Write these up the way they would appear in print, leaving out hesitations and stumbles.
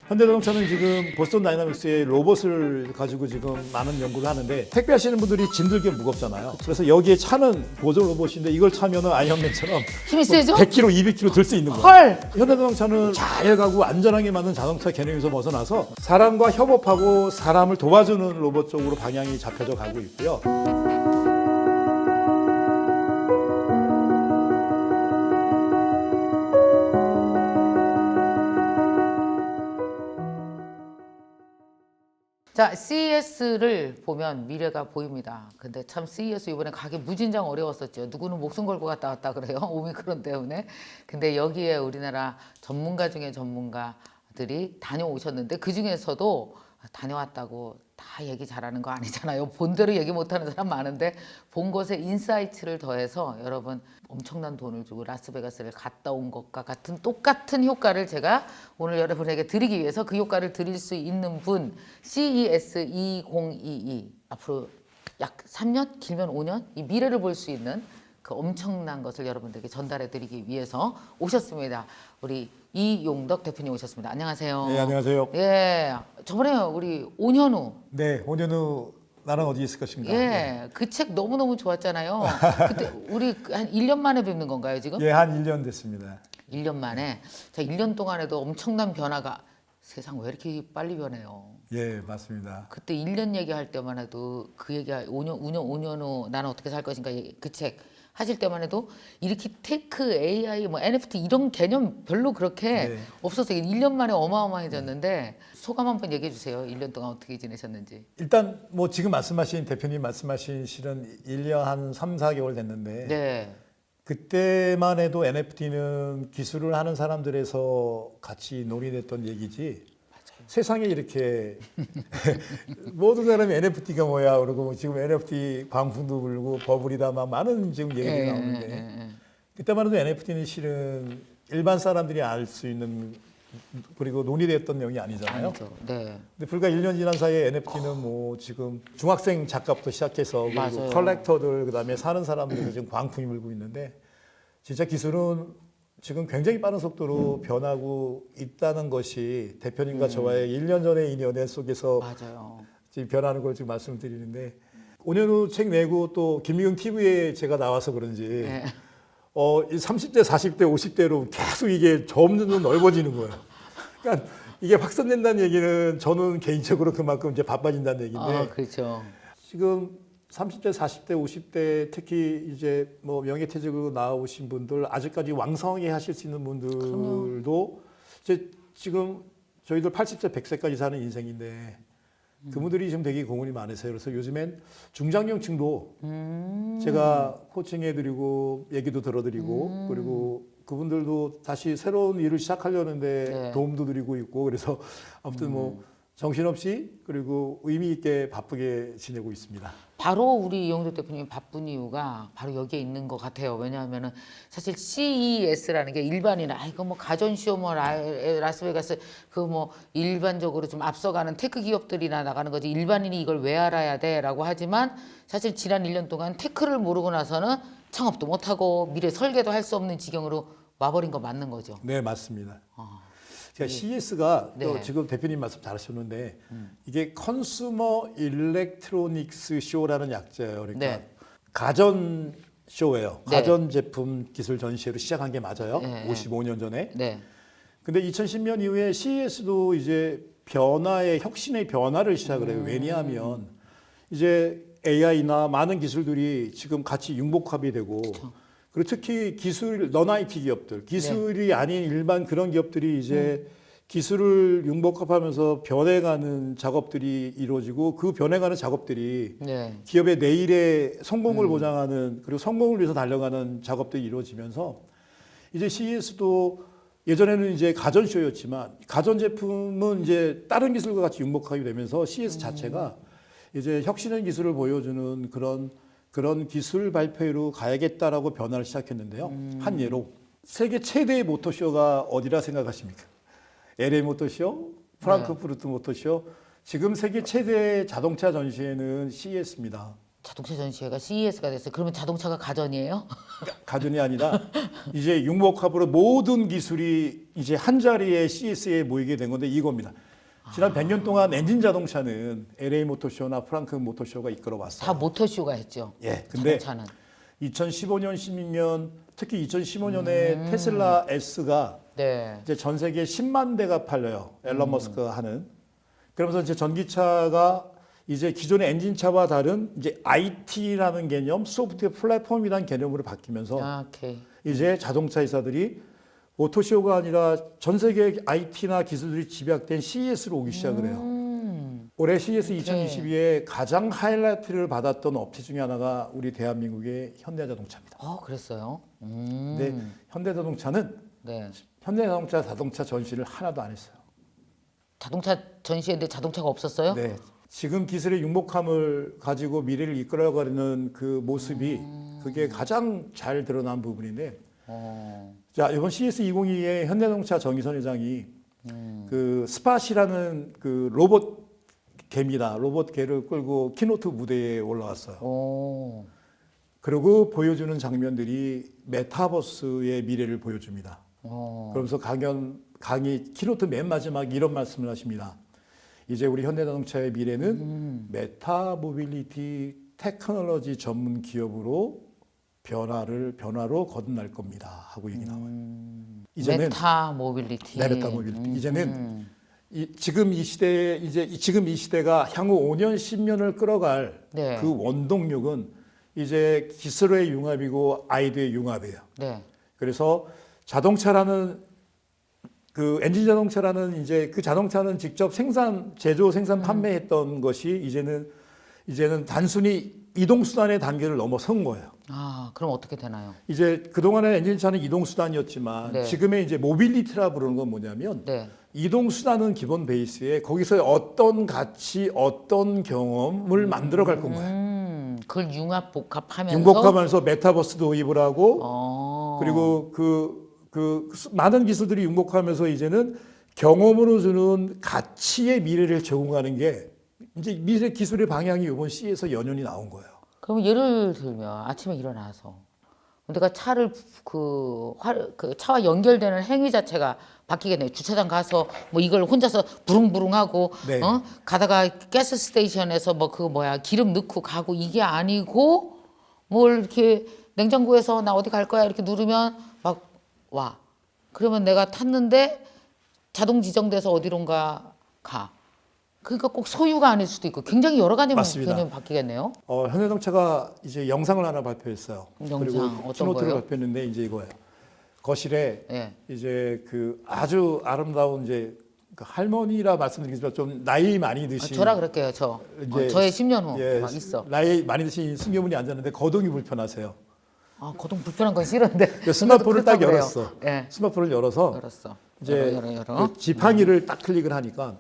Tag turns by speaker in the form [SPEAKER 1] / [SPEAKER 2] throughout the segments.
[SPEAKER 1] 현대자동차는 지금 보스턴 다이나믹스의 로봇을 가지고 지금 많은 연구를 하는데 택배하시는 분들이 짐들기 무겁잖아요. 그래서 여기에 차는 보조 로봇인데 이걸 차면은 아이언맨처럼
[SPEAKER 2] 힘이 세죠?
[SPEAKER 1] 100kg, 200kg 들 수 있는 거예요.
[SPEAKER 2] 헐!
[SPEAKER 1] 현대자동차는 잘 가고 안전하게 만든 자동차 개념에서 벗어나서 사람과 협업하고 사람을 도와주는 로봇 쪽으로 방향이 잡혀져 가고 있고요.
[SPEAKER 2] 자, CES를 보면 미래가 보입니다. 근데 참 CES 이번에 가기 무진장 어려웠었죠. 누구는 목숨 걸고 갔다 왔다 그래요. 오미크론 때문에. 근데 여기에 우리나라 전문가 중에 전문가들이 다녀오셨는데 그 중에서도 다녀왔다고 다 얘기 잘하는 거 아니잖아요. 본대로 얘기 못하는 사람 많은데 본 것에 인사이트를 더해서 여러분 엄청난 돈을 주고 라스베가스를 갔다 온 것과 같은 똑같은 효과를 제가 오늘 여러분에게 드리기 위해서 그 효과를 드릴 수 있는 분 CES 2022 앞으로 약 3년 길면 5년 이 미래를 볼 수 있는 그 엄청난 것을 여러분들에게 전달해 드리기 위해서 오셨습니다. 우리 이용덕 대표님 오셨습니다. 안녕하세요.
[SPEAKER 1] 네, 안녕하세요.
[SPEAKER 2] 예, 저번에 우리 5년 후
[SPEAKER 1] 네, 5년 후 나는 어디 있을 것인가.
[SPEAKER 2] 예, 그 책 너무너무 좋았잖아요. 그때 우리 한 1년 만에 뵙는 건가요, 지금?
[SPEAKER 1] 예, 한 1년 됐습니다.
[SPEAKER 2] 1년 만에. 자, 1년 동안에도 엄청난 변화가 세상 왜 이렇게 빨리 변해요.
[SPEAKER 1] 예, 맞습니다.
[SPEAKER 2] 그때 1년 얘기할 때만 해도 그 얘기 5년 후 나는 어떻게 살 것인가 그 책 하실 때만 해도 이렇게 테크, AI, 뭐 NFT 이런 개념 별로 그렇게
[SPEAKER 1] 네.
[SPEAKER 2] 없었어요. 1년 만에 어마어마해졌는데 소감 한번 얘기해 주세요. 1년 동안 어떻게 지내셨는지.
[SPEAKER 1] 일단 뭐 지금 말씀하신 대표님 말씀하신 실은 1년 한 3, 4개월 됐는데
[SPEAKER 2] 네.
[SPEAKER 1] 그때만 해도 NFT는 기술을 하는 사람들에서 같이 논의됐던 얘기지 세상에 이렇게 모든 사람이 NFT가 뭐야 그러고 지금 NFT 광풍도 불고 버블이다 막 많은 지금 얘기가 나오는데 그때만 해도 NFT는 실은 일반 사람들이 알 수 있는 그리고 논의됐던 내용이 아니잖아요.
[SPEAKER 2] 아니죠. 네.
[SPEAKER 1] 근데 불과 1년 지난 사이에 NFT는 뭐 지금 중학생 작가부터 시작해서 그리고
[SPEAKER 2] 맞아요.
[SPEAKER 1] 컬렉터들 그다음에 사는 사람들이 지금 광풍이 불고 있는데 진짜 기술은 지금 굉장히 빠른 속도로 변하고 있다는 것이 대표님과 저와의 1년 전의 이 연애 속에서
[SPEAKER 2] 맞아요.
[SPEAKER 1] 지금 변하는 걸 지금 말씀드리는데 5년 후 책 내고 또 김미경 TV에 제가 나와서 그런지
[SPEAKER 2] 네.
[SPEAKER 1] 30대, 40대, 50대로 계속 이게 점점 넓어지는 거예요. 그러니까 이게 확산된다는 얘기는 저는 개인적으로 그만큼 이제 바빠진다는 얘기인데
[SPEAKER 2] 아, 그렇죠.
[SPEAKER 1] 지금 30대, 40대, 50대 특히 이제 뭐 명예퇴직으로 나오신 분들 아직까지 왕성하게 하실 수 있는 분들도 이제 지금 저희들 80세, 100세까지 사는 인생인데 그분들이 지금 되게 공헌이 많으세요. 그래서 요즘엔 중장년층도 제가 코칭해드리고 얘기도 들어드리고 그리고 그분들도 다시 새로운 일을 시작하려는데
[SPEAKER 2] 네.
[SPEAKER 1] 도움도 드리고 있고 그래서 아무튼 뭐 정신없이 그리고 의미 있게 바쁘게 지내고 있습니다.
[SPEAKER 2] 바로 우리 이용덕 대표님 바쁜 이유가 바로 여기에 있는 것 같아요. 왜냐하면은 사실 CES라는 게 일반인, 이거 뭐 가전쇼, 뭐 라스베가스 그 뭐 일반적으로 좀 앞서가는 테크 기업들이나 나가는 거지 일반인이 이걸 왜 알아야 돼라고 하지만 사실 지난 1년 동안 테크를 모르고 나서는 창업도 못하고 미래 설계도 할 수 없는 지경으로 와버린 거 맞는 거죠.
[SPEAKER 1] 네, 맞습니다. 제가 CES가 또
[SPEAKER 2] 네.
[SPEAKER 1] 지금 대표님 말씀 잘하셨는데 이게 컨슈머 일렉트로닉스 쇼라는 약자예요. 그러니까
[SPEAKER 2] 네.
[SPEAKER 1] 가전 쇼예요.
[SPEAKER 2] 네.
[SPEAKER 1] 가전 제품 기술 전시회로 시작한 게 맞아요.
[SPEAKER 2] 네.
[SPEAKER 1] 55년 전에.
[SPEAKER 2] 네.
[SPEAKER 1] 근데 2010년 이후에 CES도 이제 혁신의 변화를 시작을 해요. 왜냐하면 이제 AI나 많은 기술들이 지금 같이 융복합이 되고 그리고 특히 기술 넌 IT 기업들, 기술이 아닌 일반 그런 기업들이 이제 기술을 융복합하면서 변해가는 작업들이 이루어지고 그 변해가는 작업들이
[SPEAKER 2] 네.
[SPEAKER 1] 기업의 내일의 성공을 보장하는 그리고 성공을 위해서 달려가는 작업들이 이루어지면서 이제 CES도 예전에는 이제 가전쇼였지만 가전제품은 이제 다른 기술과 같이 융복하게 되면서 CES 자체가 이제 혁신의 기술을 보여주는 그런 기술 발표회로 가야겠다라고 변화를 시작했는데요. 한 예로 세계 최대의 모터쇼가 어디라 생각하십니까? LA 모터쇼, 프랑크푸르트 모터쇼. 지금 세계 최대 자동차 전시회는 CES입니다.
[SPEAKER 2] 자동차 전시회가 CES가 됐어요. 그러면 자동차가 가전이에요?
[SPEAKER 1] 가전이 아니라 이제 융목합으로 모든 기술이 이제 한 자리에 CS에 모이게 된 건데 이겁니다. 지난 100년 동안 엔진 자동차는 LA 모터쇼나 프랑크 모터쇼가 이끌어 왔어요.
[SPEAKER 2] 다 모터쇼가 했죠.
[SPEAKER 1] 예. 근데
[SPEAKER 2] 자동차는.
[SPEAKER 1] 2015년, 16년, 특히 2015년에 테슬라 S가
[SPEAKER 2] 네.
[SPEAKER 1] 이제 전 세계 10만 대가 팔려요. 앨런 머스크가 하는. 그러면서 이제 전기차가 이제 기존의 엔진차와 다른 이제 IT라는 개념, 소프트웨어 플랫폼이라는 개념으로 바뀌면서
[SPEAKER 2] 아, 오케이.
[SPEAKER 1] 이제 자동차 회사들이 오토쇼가 아니라 전 세계 IT나 기술들이 집약된 CES로 오기 시작을 해요. 올해 CES 2022에 가장 하이라이트를 받았던 업체 중에 하나가 우리 대한민국의 현대자동차입니다.
[SPEAKER 2] 그랬어요?
[SPEAKER 1] 근데 현대자동차는
[SPEAKER 2] 네.
[SPEAKER 1] 현대자동차 자동차 전시를 하나도 안 했어요.
[SPEAKER 2] 자동차 전시회인데 자동차가 없었어요?
[SPEAKER 1] 네. 지금 기술의 융목함을 가지고 미래를 이끌어가는 그 모습이 그게 가장 잘 드러난 부분인데 자, 이번 CES 2022에 현대자동차 정의선 회장이 그 스팟이라는 그 로봇 개입니다. 로봇 개를 끌고 키노트 무대에 올라왔어요.
[SPEAKER 2] 오.
[SPEAKER 1] 그리고 보여주는 장면들이 메타버스의 미래를 보여줍니다. 그러면서 강의 키노트 맨 마지막 이런 말씀을 하십니다. 이제 우리 현대자동차의 미래는 메타 모빌리티 테크놀로지 전문 기업으로 변화로 거듭날 겁니다. 하고 얘기 나와요. 이제는
[SPEAKER 2] 메타 모빌리티.
[SPEAKER 1] 네, 메타 모빌리티. 이제는 지금 이 시대가 향후 5년, 10년을 끌어갈
[SPEAKER 2] 네.
[SPEAKER 1] 그 원동력은 이제 기술의 융합이고 아이디어의 융합이에요.
[SPEAKER 2] 네.
[SPEAKER 1] 그래서 자동차라는 그 엔진 자동차라는 이제 그 자동차는 직접 제조, 생산, 판매했던 것이 이제는 단순히 이동 수단의 단계를 넘어선 거예요.
[SPEAKER 2] 아, 그럼 어떻게 되나요?
[SPEAKER 1] 이제 그동안의 엔진차는 이동 수단이었지만
[SPEAKER 2] 네.
[SPEAKER 1] 지금의 이제 모빌리티라 부르는 건 뭐냐면
[SPEAKER 2] 네.
[SPEAKER 1] 이동 수단은 기본 베이스에 거기서 어떤 가치, 어떤 경험을 만들어 갈 건 거예요.
[SPEAKER 2] 그걸 융합 복합하면서
[SPEAKER 1] 융복하면서 메타버스 도입을 하고
[SPEAKER 2] 그리고
[SPEAKER 1] 그리고 그 많은 기술들이 융복하면서 이제는 경험으로 주는 가치의 미래를 제공하는 게 이제 미래 기술의 방향이 이번 C에서 연연히 나온 거예요.
[SPEAKER 2] 그럼 예를 들면 아침에 일어나서 내가 차를 그 차와 연결되는 행위 자체가 바뀌겠네요. 주차장 가서 뭐 이걸 혼자서 부릉부릉하고
[SPEAKER 1] 네.
[SPEAKER 2] 가다가 가스 스테이션에서 뭐 그 뭐야 기름 넣고 가고 이게 아니고 뭘 이렇게 냉장고에서 나 어디 갈 거야 이렇게 누르면 막 와. 그러면 내가 탔는데 자동 지정돼서 어디론가 가. 그러니까 꼭 소유가 아닐 수도 있고 굉장히 여러 가지
[SPEAKER 1] 맞습니다.
[SPEAKER 2] 개념이 바뀌겠네요.
[SPEAKER 1] 현대자동차가 이제 영상을 하나 발표했어요.
[SPEAKER 2] 영상,
[SPEAKER 1] 그리고
[SPEAKER 2] 어떤
[SPEAKER 1] 키노트를
[SPEAKER 2] 거예요?
[SPEAKER 1] 발표했는데 이제 이거예요. 거실에
[SPEAKER 2] 예.
[SPEAKER 1] 이제 그 아주 아름다운 이제 그 할머니라 말씀드리겠지만 좀 나이 많이 드신
[SPEAKER 2] 저라 그럴게요. 저의 10년 후
[SPEAKER 1] 예,
[SPEAKER 2] 막 있어.
[SPEAKER 1] 나이 많이 드신 승려분이 앉았는데 거동이 불편하세요.
[SPEAKER 2] 거동 불편한 건 싫은데.
[SPEAKER 1] 그 스마트폰을 딱
[SPEAKER 2] 그래요.
[SPEAKER 1] 열었어.
[SPEAKER 2] 예.
[SPEAKER 1] 스마트폰을 열어서
[SPEAKER 2] 열었어.
[SPEAKER 1] 이제
[SPEAKER 2] 열어.
[SPEAKER 1] 그 지팡이를 딱 클릭을 하니까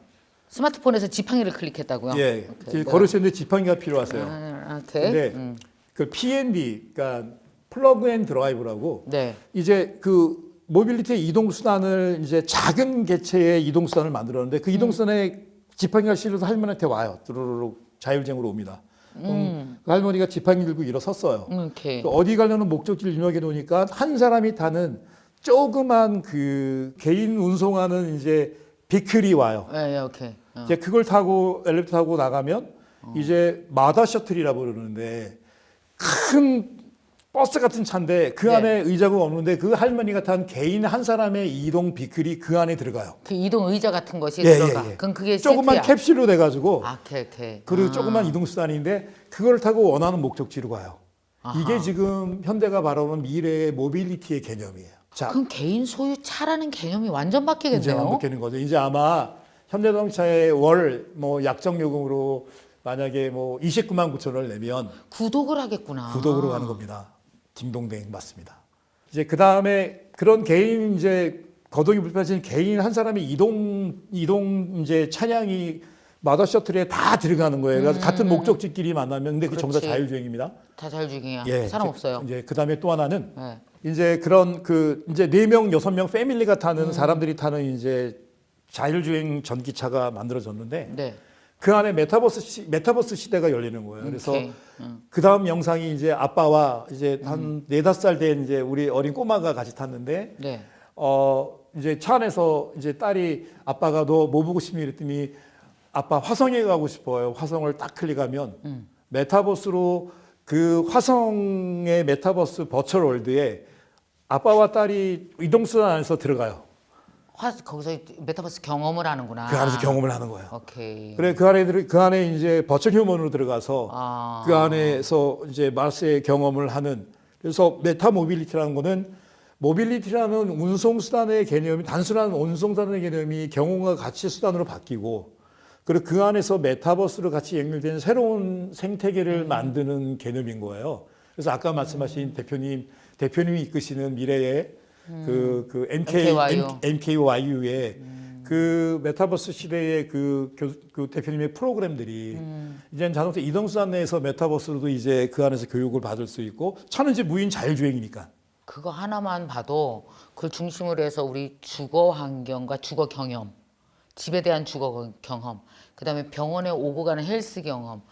[SPEAKER 2] 스마트폰에서 지팡이를 클릭했다고요?
[SPEAKER 1] 예,
[SPEAKER 2] 오케이.
[SPEAKER 1] 걸으시는데 지팡이가 필요하세요.
[SPEAKER 2] 오케이.
[SPEAKER 1] 근데 그 P&D, 그러니까 플러그 앤 드라이브라고
[SPEAKER 2] 네.
[SPEAKER 1] 이제 그 모빌리티의 이동 수단을 이제 작은 개체의 이동 수단을 만들었는데 그 이동 수단에 지팡이가 실려서 할머니한테 와요. 뚜루루루 자율주행으로 옵니다. 그 할머니가 지팡이 들고 일어섰어요.
[SPEAKER 2] 오케이.
[SPEAKER 1] 그 어디 가려는 목적지를 입력해 놓으니까 한 사람이 타는 조그만 그 개인 운송하는 이제 비클이 와요.
[SPEAKER 2] 예, 오케이.
[SPEAKER 1] 이제 그걸 타고 엘리베이터 타고 나가면 이제 마더 셔틀이라고 그러는데 큰 버스 같은 차인데 그
[SPEAKER 2] 네.
[SPEAKER 1] 안에 의자가 없는데 그 할머니가 탄 개인 한 사람의 이동 비클이 그 안에 들어가요.
[SPEAKER 2] 그 이동 의자 같은 것이
[SPEAKER 1] 예,
[SPEAKER 2] 들어가.
[SPEAKER 1] 예, 예.
[SPEAKER 2] 그럼 그게
[SPEAKER 1] 조그만
[SPEAKER 2] 세트야.
[SPEAKER 1] 캡슐로 돼가지고
[SPEAKER 2] 오케이.
[SPEAKER 1] 그리고 조그만 이동 수단인데 그걸 타고 원하는 목적지로 가요.
[SPEAKER 2] 아하.
[SPEAKER 1] 이게 지금 현대가 바라보는 미래의 모빌리티의 개념이에요. 자,
[SPEAKER 2] 그럼 개인 소유 차라는 개념이 완전
[SPEAKER 1] 이제
[SPEAKER 2] 바뀌겠네요.
[SPEAKER 1] 바뀌는 거죠. 이제 아마 현대자동차의 월 뭐 약정 요금으로 만약에 뭐 29만 9천 원을 내면
[SPEAKER 2] 구독을 하겠구나.
[SPEAKER 1] 구독으로 가는 겁니다. 딩동댕 맞습니다. 이제 그 다음에 그런 개인 이제 거동이 불편하신 개인 한 사람의 이동 이제 차량이 마더 셔틀에 다 들어가는 거예요. 그래서 같은 목적지끼리 만나면 근데 그 전부 다
[SPEAKER 2] 그렇지.
[SPEAKER 1] 자율주행입니다.
[SPEAKER 2] 다 자율주행이야.
[SPEAKER 1] 예,
[SPEAKER 2] 사람 없어요.
[SPEAKER 1] 이제 그 다음에 또 하나는
[SPEAKER 2] 네.
[SPEAKER 1] 이제 그런 그 이제 4명, 6명 패밀리가 타는 사람들이 타는 이제 자율주행 전기차가 만들어졌는데
[SPEAKER 2] 네.
[SPEAKER 1] 그 안에 메타버스 시대가 열리는 거예요. 그래서
[SPEAKER 2] 오케이.
[SPEAKER 1] 그 다음 영상이 이제 아빠와 이제 한 4-5살 된 이제 우리 어린 꼬마가 같이 탔는데,
[SPEAKER 2] 네.
[SPEAKER 1] 이제 차 안에서 이제 딸이 아빠가 너 뭐 보고 싶니? 이랬더니 아빠 화성에 가고 싶어요. 화성을 딱 클릭하면 메타버스로 그 화성의 메타버스 버추얼 월드에 아빠와 딸이 이동수단 안에서 들어가요.
[SPEAKER 2] 거기서 메타버스 경험을 하는구나.
[SPEAKER 1] 그 안에서 경험을 하는 거예요.
[SPEAKER 2] 오케이.
[SPEAKER 1] 그래 그 안에 이제 버추얼 휴먼으로 들어가서 그 안에서 이제 마스의 경험을 하는. 그래서 메타 모빌리티라는 거는 모빌리티라는 운송 수단의 개념이 단순한 운송 수단의 개념이 경험과 가치 수단으로 바뀌고, 그리고 그 안에서 메타버스로 같이 연결되는 새로운 생태계를 만드는 개념인 거예요. 그래서 아까 말씀하신 대표님이 이끄시는 미래의 그 MKYU의 그 메타버스 시대의 그 대표님의 프로그램들이 이제 자동차 이동수단 내에서 메타버스로도 이제 그 안에서 교육을 받을 수 있고, 차는 이제 무인 자율주행이니까.
[SPEAKER 2] 그거 하나만 봐도 그걸 중심으로 해서 우리 주거 환경과 주거 경험, 집에 대한 주거 경험, 그다음에 병원에 오고 가는 헬스 경험,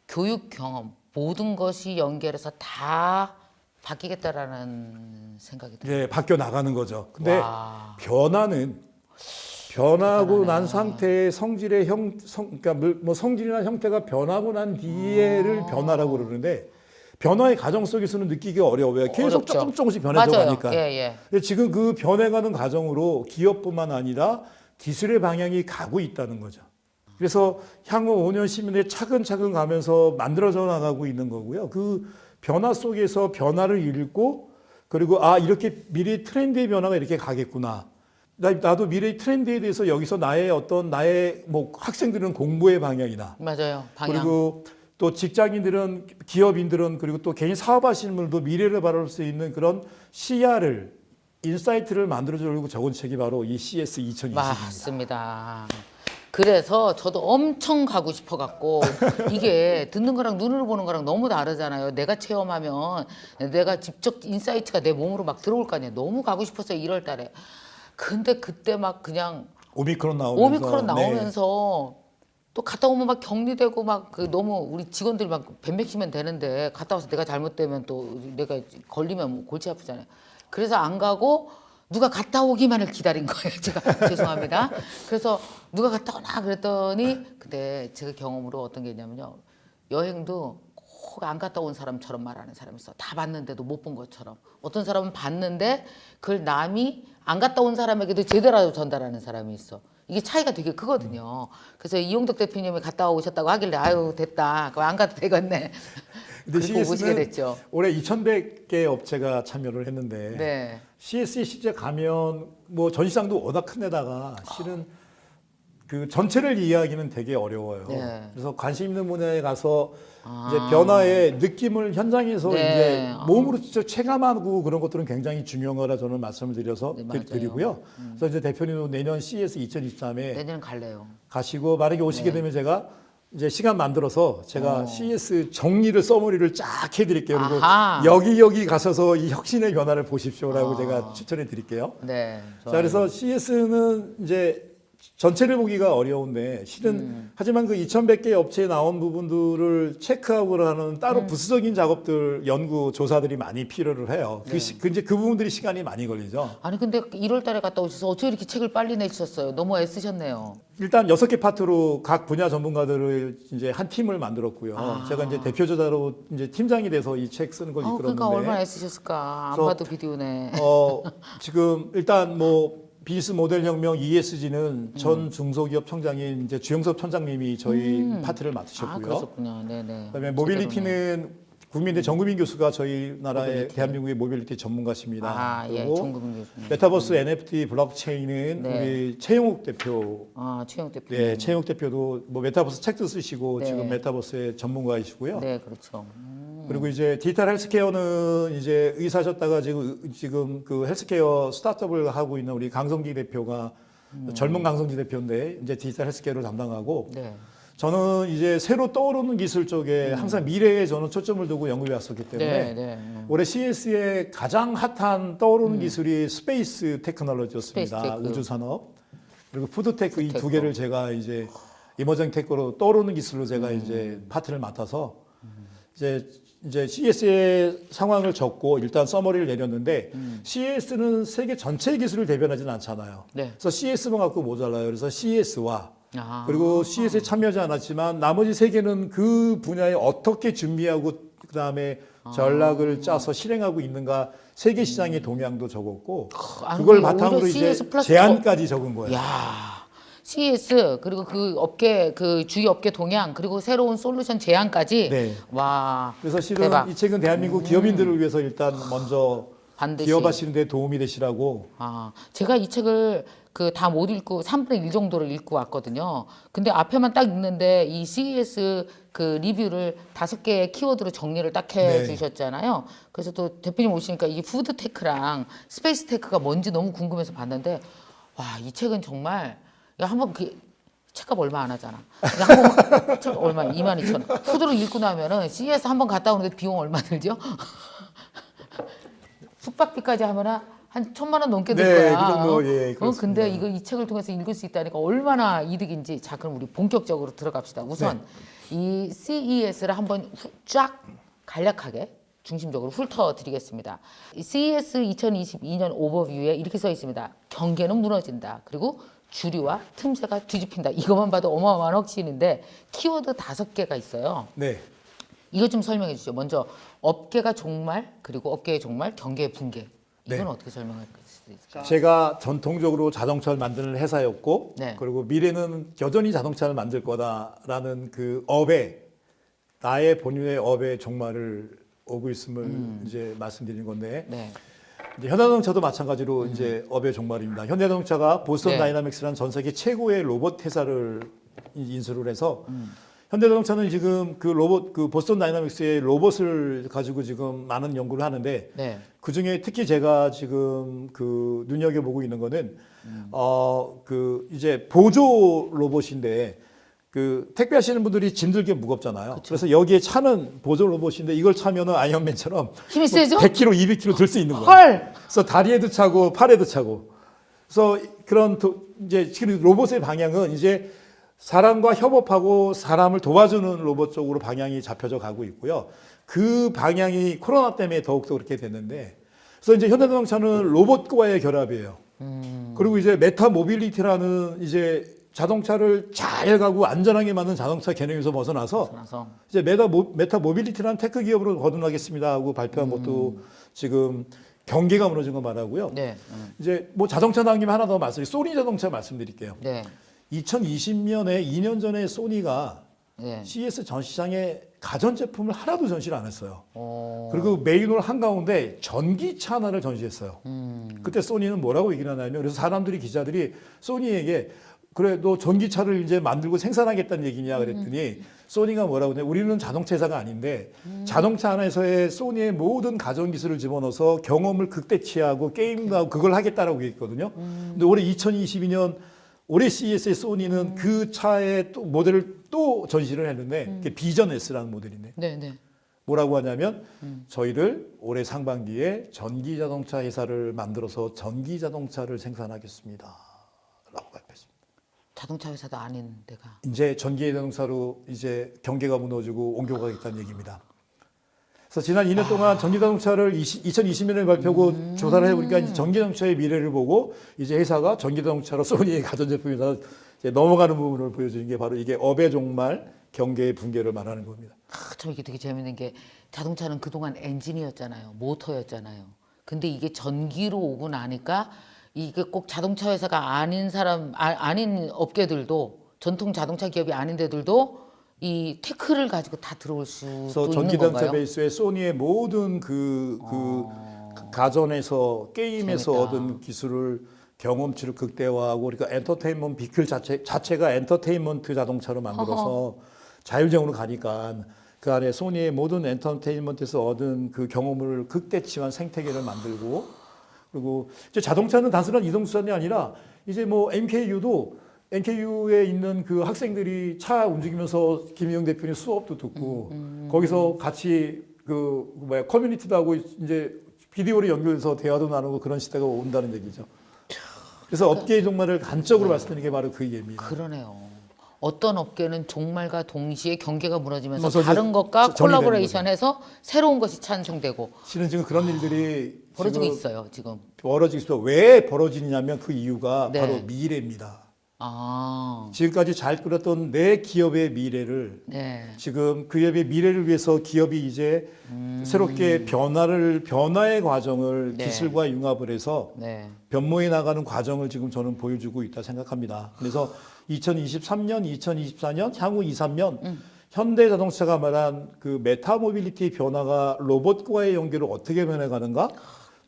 [SPEAKER 2] 교육 경험, 모든 것이 연결해서 다 바뀌겠다라는 생각이 들어요.
[SPEAKER 1] 이제 바뀌어 나가는 거죠. 근데
[SPEAKER 2] 와.
[SPEAKER 1] 변화는 변하고 난 상태의 성질의 그러니까 뭐 성질이나 형태가 변하고 난 뒤에를 변화라고 그러는데, 변화의 과정 속에서는 느끼기 어려워요. 계속
[SPEAKER 2] 어렵죠.
[SPEAKER 1] 조금씩 변해져
[SPEAKER 2] 맞아요.
[SPEAKER 1] 가니까.
[SPEAKER 2] 예.
[SPEAKER 1] 근데 지금 그 변해가는 과정으로 기업뿐만 아니라 기술의 방향이 가고 있다는 거죠. 그래서 향후 5년, 10년 내에 차근차근 가면서 만들어져 나가고 있는 거고요. 그 변화 속에서 변화를 읽고, 그리고 이렇게 미래 트렌드의 변화가 이렇게 가겠구나. 나도 미래의 트렌드에 대해서 여기서 나의 뭐 학생들은 공부의 방향이나,
[SPEAKER 2] 맞아요. 방향.
[SPEAKER 1] 그리고 또 직장인들은, 기업인들은, 그리고 또 개인 사업하시는 분들도 미래를 바라볼 수 있는 그런 시야를, 인사이트를 만들어주려고 적은 책이 바로 이 CS 2020입니다.
[SPEAKER 2] 맞습니다. 그래서 저도 엄청 가고 싶어 갖고, 이게 듣는 거랑 눈으로 보는 거랑 너무 다르잖아요. 내가 체험하면 내가 직접 인사이트가 내 몸으로 막 들어올 거 아니에요. 너무 가고 싶었어요, 1월 달에. 근데 그때 막 그냥
[SPEAKER 1] 오미크론
[SPEAKER 2] 오미크론
[SPEAKER 1] 네.
[SPEAKER 2] 나오면서 또 갔다 오면 막 격리되고 막 그 너무 우리 직원들이 막 뱀맥시면 되는데, 갔다 와서 내가 잘못되면 또 내가 걸리면 골치 아프잖아요. 그래서 안 가고 누가 갔다 오기만을 기다린 거예요. 제가 죄송합니다. 그래서 누가 갔다 오나 그랬더니, 근데 제가 경험으로 어떤 게 있냐면요, 여행도 꼭 안 갔다 온 사람처럼 말하는 사람이 있어. 다 봤는데도 못 본 것처럼. 어떤 사람은 봤는데 그걸 남이 안 갔다 온 사람에게도 제대로 전달하는 사람이 있어. 이게 차이가 되게 크거든요. 그래서 이용덕 대표님이 갔다 오셨다고 하길래 아유 됐다, 그럼 안 가도 되겠네.
[SPEAKER 1] 근데
[SPEAKER 2] 그리고 오시게
[SPEAKER 1] CS는
[SPEAKER 2] 됐죠.
[SPEAKER 1] 올해 2,100개 업체가 참여를 했는데,
[SPEAKER 2] 네.
[SPEAKER 1] CS에 실제 가면 뭐 전시장도 워낙 큰 데다가 실은 그 전체를 이해하기는 되게 어려워요.
[SPEAKER 2] 네.
[SPEAKER 1] 그래서 관심 있는 분야에 가서 이제 변화의 느낌을 현장에서
[SPEAKER 2] 네.
[SPEAKER 1] 이제 몸으로 직접 체감하고 그런 것들은 굉장히 중요한 거라 저는 말씀을 드려서
[SPEAKER 2] 네, 맞아요.
[SPEAKER 1] 드리고요. 그래서 이제 대표님도 내년 CS 2023에
[SPEAKER 2] 내년 갈래요.
[SPEAKER 1] 가시고 만약에 오시게
[SPEAKER 2] 네.
[SPEAKER 1] 되면 제가 이제 시간 만들어서 제가 CS 정리를 서머리를 쫙 해드릴게요. 그리고
[SPEAKER 2] 아하.
[SPEAKER 1] 여기 가셔서 이 혁신의 변화를 보십시오라고 제가 추천해 드릴게요.
[SPEAKER 2] 네.
[SPEAKER 1] 자, 그래서 CS는 이제 전체를 보기가 어려운데 실은 하지만 그 2,100개 업체에 나온 부분들을 체크하고 하는 따로 부수적인 작업들, 연구, 조사들이 많이 필요를 해요. 이제 그 부분들이 시간이 많이 걸리죠.
[SPEAKER 2] 아니 근데 1월 달에 갔다 오셔서 어떻게 이렇게 책을 빨리 내주셨어요? 너무 애쓰셨네요.
[SPEAKER 1] 일단 6개 파트로 각 분야 전문가들을 이제 한 팀을 만들었고요. 제가 이제 대표 저자로 이제 팀장이 돼서 이 책 쓰는 걸 이끌었는데.
[SPEAKER 2] 그러니까 얼마나 애쓰셨을까. 안
[SPEAKER 1] 그래서,
[SPEAKER 2] 봐도 비디오네.
[SPEAKER 1] 지금 일단 뭐 비즈니스 모델 혁명 ESG는 전 중소기업 청장인 이제 주영섭 청장님이 저희 파트를 맡으셨고요.
[SPEAKER 2] 그렇군요. 네네.
[SPEAKER 1] 그다음에 모빌리티는 국민대 정구민 교수가 저희 나라의 대한민국의 모빌리티 전문가십니다.
[SPEAKER 2] 예,
[SPEAKER 1] 그리고
[SPEAKER 2] 정구민 교수님.
[SPEAKER 1] 메타버스 NFT 블록체인은
[SPEAKER 2] 네.
[SPEAKER 1] 우리 최용욱 대표.
[SPEAKER 2] 최영 대표님.
[SPEAKER 1] 네, 최용욱 대표도 뭐 메타버스 책도 쓰시고
[SPEAKER 2] 네.
[SPEAKER 1] 지금 메타버스의 전문가이시고요.
[SPEAKER 2] 네, 그렇죠.
[SPEAKER 1] 그리고 이제 디지털 헬스케어는 이제 의사셨다가 지금 그 헬스케어 스타트업을 하고 있는 우리 강성기 대표가 젊은 강성기 대표인데 이제 디지털 헬스케어를 담당하고,
[SPEAKER 2] 네.
[SPEAKER 1] 저는 이제 새로 떠오르는 기술 쪽에 항상 미래에 저는 초점을 두고 연구해 왔었기 때문에
[SPEAKER 2] 네.
[SPEAKER 1] 올해 CS의 가장 핫한 떠오르는 기술이 스페이스 테크놀로지였습니다.
[SPEAKER 2] 스페이스 테크.
[SPEAKER 1] 우주 산업 그리고 푸드테크 이 두 개를 제가 이제 이머징 테크로 떠오르는 기술로 제가 이제 파트를 맡아서 이제 CES의 상황을 적고 일단 서머리를 내렸는데 CES는 세계 전체의 기술을 대변하지는 않잖아요.
[SPEAKER 2] 네.
[SPEAKER 1] 그래서 CES만 갖고 모자라요. 그래서 CES와
[SPEAKER 2] 아.
[SPEAKER 1] 그리고 CES에 참여하지 않았지만 나머지 세 개는 그 분야에 어떻게 준비하고 그다음에 전략을 짜서 실행하고 있는가 세계 시장의 동향도 적었고
[SPEAKER 2] 아니,
[SPEAKER 1] 그걸
[SPEAKER 2] 오히려
[SPEAKER 1] 바탕으로 이제
[SPEAKER 2] CES 플러스
[SPEAKER 1] 제안까지 적은 거예요.
[SPEAKER 2] 야. CES 그리고 그 업계 그 주요 업계 동향 그리고 새로운 솔루션 제안까지
[SPEAKER 1] 네.
[SPEAKER 2] 와
[SPEAKER 1] 그래서 실은
[SPEAKER 2] 대박.
[SPEAKER 1] 이 책은 대한민국 기업인들을 위해서 일단 먼저
[SPEAKER 2] 반드시
[SPEAKER 1] 기업하시는 데 도움이 되시라고.
[SPEAKER 2] 제가 이 책을 그 다 못 읽고 3분의 1 정도를 읽고 왔거든요. 근데 앞에만 딱 읽는데 이 CES 그 리뷰를 5개의 키워드로 정리를 딱 해
[SPEAKER 1] 네.
[SPEAKER 2] 주셨잖아요. 그래서 또 대표님 오시니까 이 푸드 테크랑 스페이스 테크가 뭔지 너무 궁금해서 봤는데 와, 이 책은 정말 야, 한번 그 책값 얼마 안 하잖아. 한번 책 얼마 22,000원. 푸드를 읽고 나면은 CES 한번 갔다 오는데 비용 얼마 들죠? 숙박비까지 하면은 한 1,000만 원 넘게 들
[SPEAKER 1] 네,
[SPEAKER 2] 거야.
[SPEAKER 1] 그 정도, 예, 그렇습니다.
[SPEAKER 2] 근데 이거 이 책을 통해서 읽을 수 있다니까 얼마나 이득인지. 자, 그럼 우리 본격적으로 들어갑시다. 우선 이 CES를 한번 쫙 간략하게 중심적으로 훑어드리겠습니다. CES 2022년 오버뷰에 이렇게 써 있습니다. 경계는 무너진다. 그리고 주류와 틈새가 뒤집힌다. 이것만 봐도 어마어마한 확신인데 키워드 5개가 있어요.
[SPEAKER 1] 네.
[SPEAKER 2] 이거 좀 설명해 주시죠. 먼저 업계가 종말, 그리고 업계의 종말, 경계의 붕괴. 이건
[SPEAKER 1] 네.
[SPEAKER 2] 어떻게 설명할 수 있을까요?
[SPEAKER 1] 제가 전통적으로 자동차를 만드는 회사였고
[SPEAKER 2] 네.
[SPEAKER 1] 그리고 미래는 여전히 자동차를 만들 거다라는 그 업에 나의 본인의 업의 종말을 오고 있음을 이제 말씀드린 건데
[SPEAKER 2] 네.
[SPEAKER 1] 이제 현대자동차도 마찬가지로 이제 업의 종말입니다. 현대자동차가 보스턴
[SPEAKER 2] 네.
[SPEAKER 1] 다이나믹스라는 전 세계 최고의 로봇 회사를 인수를 해서 현대자동차는 지금 그 로봇 그 보스턴 다이나믹스의 로봇을 가지고 지금 많은 연구를 하는데
[SPEAKER 2] 네.
[SPEAKER 1] 그 중에 특히 제가 지금 그 눈여겨보고 있는 거는 그 이제 보조 로봇인데 그 택배 하시는 분들이 짐들게 무겁잖아요. 그래서 여기에 차는 보조 로봇인데 이걸 차면은 아이언맨처럼
[SPEAKER 2] 힘이 세죠?
[SPEAKER 1] 100kg, 200kg 들 수 있는 거예요.
[SPEAKER 2] 헐!
[SPEAKER 1] 그래서 다리에도 차고 팔에도 차고. 그래서 그런 이제 지금 로봇의 방향은 이제 사람과 협업하고 사람을 도와주는 로봇 쪽으로 방향이 잡혀져 가고 있고요. 그 방향이 코로나 때문에 더욱더 그렇게 됐는데, 그래서 이제 현대자동차는 로봇과의 결합이에요. 그리고 이제 메타 모빌리티라는 이제 자동차를 잘 가고 안전하게 만든 자동차 개념에서 벗어나서
[SPEAKER 2] 나서
[SPEAKER 1] 이제 메타 모빌리티라는 테크 기업으로 거듭나겠습니다 하고 발표한 것도 지금 경계가 무너진 거 말하고요.
[SPEAKER 2] 네.
[SPEAKER 1] 이제 뭐 자동차 나온 하나 더 소니 자동차 말씀드릴게요.
[SPEAKER 2] 네.
[SPEAKER 1] 2020년에 2년 전에 소니가
[SPEAKER 2] 네.
[SPEAKER 1] CES 전시장에 가전제품을 하나도 전시를 안 했어요.
[SPEAKER 2] 어.
[SPEAKER 1] 그리고 메인홀 한가운데 전기차 하나를 전시했어요. 그때 소니는 뭐라고 얘기를 하냐면 그래서 사람들이 기자들이 소니에게 그래 너 전기차를 이제 만들고 생산하겠다는 얘기냐 그랬더니 소니가 뭐라고 하냐 우리는 자동차 회사가 아닌데 자동차 안에서의 소니의 모든 가전 기술을 집어넣어서 경험을 극대치하고 게임도 하고 그걸 하겠다라고 얘기했거든요. 근데 올해 2022년 올해 CES의 소니는 그 차의 또 모델을 또 전시를 했는데 그게 비전 S라는 모델인데
[SPEAKER 2] 네, 네.
[SPEAKER 1] 뭐라고 하냐면 저희를 올해 상반기에 전기 자동차 회사를 만들어서 전기 자동차를 생산하겠습니다. 라고 발표했습니다.
[SPEAKER 2] 자동차 회사도 아닌 데가.
[SPEAKER 1] 이제 전기 자동차로 이제 경계가 무너지고 옮겨가겠다는 얘기입니다. 그래서 지난 2년 동안 전기 자동차를 2020년에 발표하고 조사를 해보니까 이제 전기 자동차의 미래를 보고 이제 회사가 전기 자동차로 소니의 가전제품에서 이제 넘어가는 부분을 보여주는 게 바로 이게 업의 종말, 경계의 붕괴를 말하는 겁니다.
[SPEAKER 2] 참 이게 되게 재밌는 게 자동차는 그동안 엔진이었잖아요. 모터였잖아요. 근데 이게 전기로 오고 나니까 이게 꼭 자동차 회사가 아닌 아닌 업계들도 전통 자동차 기업이 아닌 데들도 이 테크를 가지고 다 들어올 수도
[SPEAKER 1] 그래서
[SPEAKER 2] 있는
[SPEAKER 1] 전기 자동차
[SPEAKER 2] 건가요?
[SPEAKER 1] 베이스의 소니의 모든 가전에서 게임에서
[SPEAKER 2] 재밌다.
[SPEAKER 1] 얻은 기술을 경험치를 극대화하고 그러니까 엔터테인먼트 비클 자체가 엔터테인먼트 자동차로 만들어서 자율주행으로 가니까 그 안에 소니의 모든 엔터테인먼트에서 얻은 그 경험을 극대치한 생태계를 만들고 그리고 이제 자동차는 단순한 이동수단이 아니라 이제 뭐 NKU에 있는 그 학생들이 차 움직이면서 김희영 대표님 수업도 듣고 거기서 같이 그 뭐야 커뮤니티도 하고 이제 비디오로 연결해서 대화도 나누고 그런 시대가 온다는 얘기죠. 그래서 업계의 종말을 간적으로 말씀드리는 게 바로 그 얘기입니다.
[SPEAKER 2] 그러네요. 어떤 업계는 종말과 동시에 경계가 무너지면서
[SPEAKER 1] 그래서
[SPEAKER 2] 다른 것과
[SPEAKER 1] 정리되는
[SPEAKER 2] 콜라보레이션해서 새로운 것이 찬성되고
[SPEAKER 1] 실은 지금 그런 일들이
[SPEAKER 2] 벌어지고
[SPEAKER 1] 지금
[SPEAKER 2] 있어요 지금.
[SPEAKER 1] 벌어지고 있어. 왜 벌어지냐면 그 이유가
[SPEAKER 2] 네.
[SPEAKER 1] 바로 미래입니다.
[SPEAKER 2] 아,
[SPEAKER 1] 지금까지 잘 꾸렸던 내 기업의 미래를
[SPEAKER 2] 네.
[SPEAKER 1] 지금 그 기업의 미래를 위해서 기업이 이제 새롭게 변화의 과정을
[SPEAKER 2] 네.
[SPEAKER 1] 기술과 융합을 해서
[SPEAKER 2] 네.
[SPEAKER 1] 변모해 나가는 과정을 지금 저는 보여주고 있다 생각합니다. 그래서 2023년, 2024년, 향후 2, 3년 현대자동차가 말한 그 메타모빌리티 변화가 로봇과의 연계를 어떻게 변해가는가?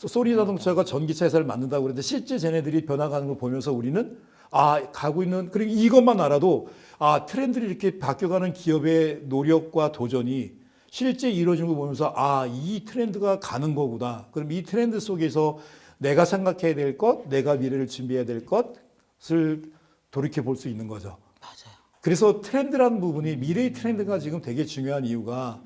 [SPEAKER 1] 소리 자동차가 전기차 회사를 만든다고 그랬는데 실제 쟤네들이 변화가는 걸 보면서 우리는 가고 있는, 그리고 이것만 알아도 트렌드를 이렇게 바뀌어가는 기업의 노력과 도전이 실제 이루어지는 걸 보면서 이 트렌드가 가는 거구나. 그럼 이 트렌드 속에서 내가 생각해야 될 것, 내가 미래를 준비해야 될 것을 돌이켜 볼 수 있는 거죠.
[SPEAKER 2] 맞아요.
[SPEAKER 1] 그래서 트렌드라는 부분이, 미래의 트렌드가 지금 되게 중요한 이유가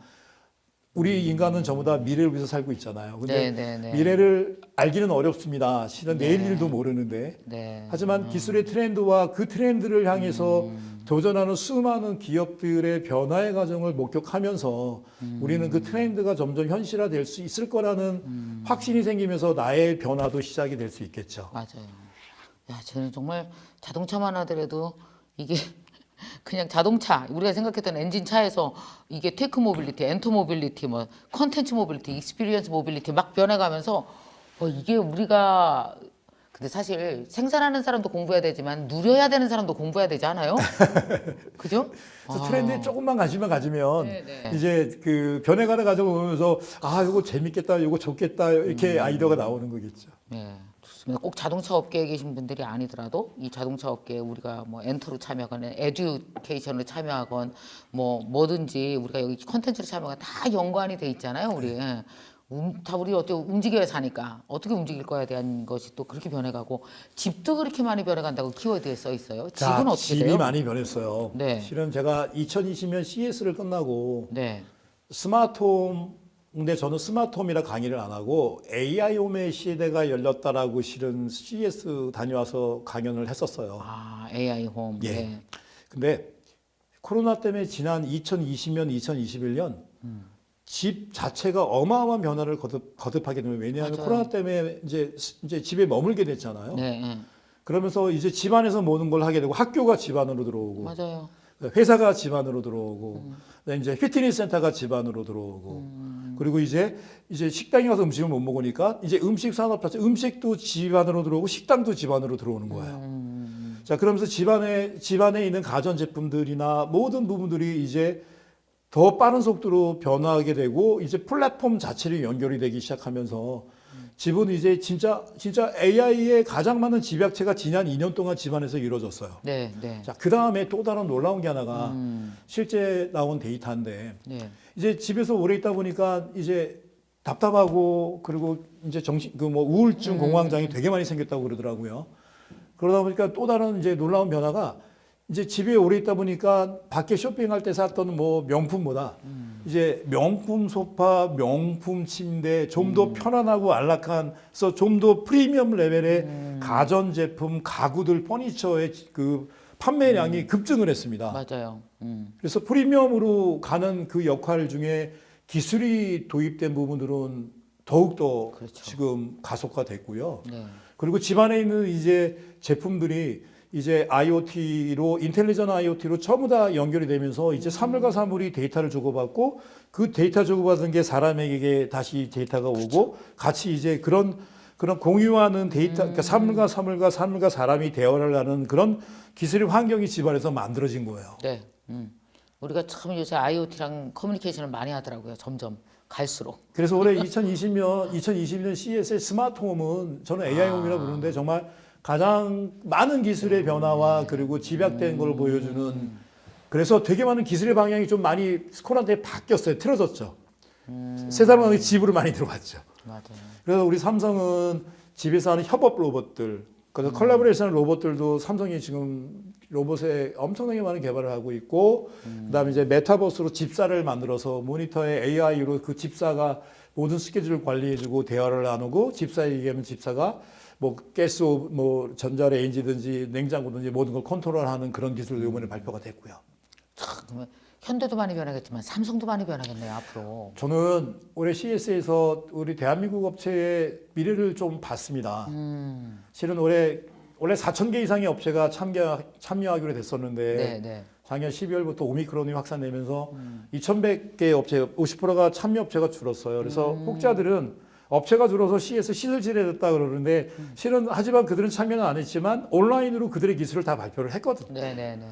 [SPEAKER 1] 우리 인간은 전부 다 미래를 위해서 살고 있잖아요. 근데
[SPEAKER 2] 네.
[SPEAKER 1] 미래를 알기는 어렵습니다. 실은 내일 일도 모르는데.
[SPEAKER 2] 네.
[SPEAKER 1] 하지만 기술의 트렌드와 그 트렌드를 향해서 도전하는 수많은 기업들의 변화의 과정을 목격하면서 우리는 그 트렌드가 점점 현실화될 수 있을 거라는 확신이 생기면서 나의 변화도 시작이 될 수 있겠죠.
[SPEAKER 2] 맞아요. 야, 저는 정말 자동차만 하더라도 이게 그냥 자동차 우리가 생각했던 엔진 차에서 이게 테크 모빌리티, 엔터 모빌리티, 뭐 컨텐츠 모빌리티, 익스피리언스 모빌리티 막 변해가면서 이게 우리가 근데 사실 생산하는 사람도 공부해야 되지만 누려야 되는 사람도 공부해야 되지 않아요? 그죠?
[SPEAKER 1] 그래서 트렌드에 조금만 관심을 가지면
[SPEAKER 2] 네네.
[SPEAKER 1] 이제 그 변해가는 과정을 보면서 이거 재밌겠다, 이거 좋겠다 이렇게 아이디어가 나오는 거겠죠.
[SPEAKER 2] 네, 좋습니다. 꼭 자동차 업계에 계신 분들이 아니더라도 이 자동차 업계에 우리가 뭐 엔터로 참여하거나 에듀케이션으로 참여하건 뭐든지 우리가 여기 컨텐츠로 참여가 다 연관이 돼 있잖아요. 우리 다 우리 어떻게 움직여야 사니까 어떻게 움직일 거에 대한 것이 또 그렇게 변해가고 집도 그렇게 많이 변해간다고 키워드에 써 있어요. 집은 어떻게
[SPEAKER 1] 집이
[SPEAKER 2] 돼요?
[SPEAKER 1] 많이 변했어요.
[SPEAKER 2] 네.
[SPEAKER 1] 실은 제가 2020년 CES를 끝나고
[SPEAKER 2] 네.
[SPEAKER 1] 스마트홈, 근데 저는 스마트홈이라 강의를 안 하고 AI홈의 시대가 열렸다라고 실은 CES 다녀와서 강연을 했었어요.
[SPEAKER 2] AI 홈.
[SPEAKER 1] 예.
[SPEAKER 2] 네.
[SPEAKER 1] 근데 코로나 때문에 지난 2020년, 2021년 집 자체가 어마어마한 변화를 거듭하게 되면, 왜냐하면
[SPEAKER 2] 맞아요.
[SPEAKER 1] 코로나 때문에 이제 집에 머물게 됐잖아요.
[SPEAKER 2] 네.
[SPEAKER 1] 그러면서 이제 집 안에서 모든 걸 하게 되고 학교가 집 안으로 들어오고
[SPEAKER 2] 맞아요.
[SPEAKER 1] 회사가 집 안으로 들어오고 그다음에 이제 피트니스 센터가 집 안으로 들어오고 그리고 이제 식당에 가서 음식을 못 먹으니까 이제 음식 산업 자체, 음식도 집 안으로 들어오고 식당도 집 안으로 들어오는 거예요. 자, 그러면서 집 안에 있는 가전 제품들이나 모든 부분들이 이제 더 빠른 속도로 변화하게 되고 이제 플랫폼 자체로 연결이 되기 시작하면서 집은 이제 진짜 AI의 가장 많은 집약체가 지난 2년 동안 집안에서 이루어졌어요.
[SPEAKER 2] 네.
[SPEAKER 1] 자, 그 다음에 또 다른 놀라운 게 하나가 실제 나온 데이터인데
[SPEAKER 2] 네.
[SPEAKER 1] 이제 집에서 오래 있다 보니까 이제 답답하고 그리고 이제 우울증 공황장애 되게 많이 생겼다고 그러더라고요. 그러다 보니까 또 다른 이제 놀라운 변화가 이제 집에 오래 있다 보니까 밖에 쇼핑할 때 샀던 명품보다 이제 명품 소파, 명품 침대, 좀 더 편안하고 안락한, 그래서 좀 더 프리미엄 레벨의 가전 제품, 가구들, 퍼니처의 그 판매량이 급증을 했습니다.
[SPEAKER 2] 맞아요.
[SPEAKER 1] 그래서 프리미엄으로 가는 그 역할 중에 기술이 도입된 부분들은 더욱더
[SPEAKER 2] 그렇죠.
[SPEAKER 1] 지금 가속화됐고요.
[SPEAKER 2] 네.
[SPEAKER 1] 그리고 집안에 있는 이제 제품들이 이제 IoT로, 인텔리전 IoT로 전부 다 연결이 되면서 이제 사물과 사물이 데이터를 주고받고 그 데이터 주고받은 게 사람에게 다시 데이터가 오고 같이 이제 그런 공유하는 데이터, 그러니까 사물과 사람이 대화를 하는 그런 기술의 환경이 집안에서 만들어진 거예요.
[SPEAKER 2] 네. 우리가 참 요새 IoT랑 커뮤니케이션을 많이 하더라고요. 점점 갈수록.
[SPEAKER 1] 그래서 올해 2020년 CES의 스마트홈은 저는 AI홈이라고 부르는데 정말 가장 많은 기술의 변화와 그리고 집약된 걸 보여주는, 그래서 되게 많은 기술의 방향이 좀 많이 코로나 때 바뀌었어요. 틀어졌죠. 새 사람이 집으로 많이 들어왔죠.
[SPEAKER 2] 맞아요.
[SPEAKER 1] 그래서 우리 삼성은 집에서 하는 협업 로봇들, 그래서 컬래버레이션 로봇들도 삼성이 지금 로봇에 엄청나게 많은 개발을 하고 있고, 그다음에 이제 메타버스로 집사를 만들어서 모니터에 AI로 그 집사가 모든 스케줄을 관리해주고 대화를 나누고, 집사에 얘기하면 집사가 뭐 가스 뭐 전자레인지든지 냉장고든지 모든 걸 컨트롤하는 그런 기술도 이번에 발표가 됐고요.
[SPEAKER 2] 그러면 현대도 많이 변하겠지만 삼성도 많이 변하겠네요 앞으로.
[SPEAKER 1] 저는 올해 CES에서 우리 대한민국 업체의 미래를 좀 봤습니다. 실은 원래 4,000개 이상의 업체가 참여하기로 됐었는데
[SPEAKER 2] 네, 네.
[SPEAKER 1] 작년 12월부터 오미크론이 확산되면서 2,100개 업체 50%가 참여 업체가 줄었어요. 그래서 혹자들은 업체가 줄어서 CES 시들시들했다 그러는데 실은 하지만 그들은 참여는 안 했지만 온라인으로 그들의 기술을 다 발표를 했거든요.
[SPEAKER 2] 네, 네, 네.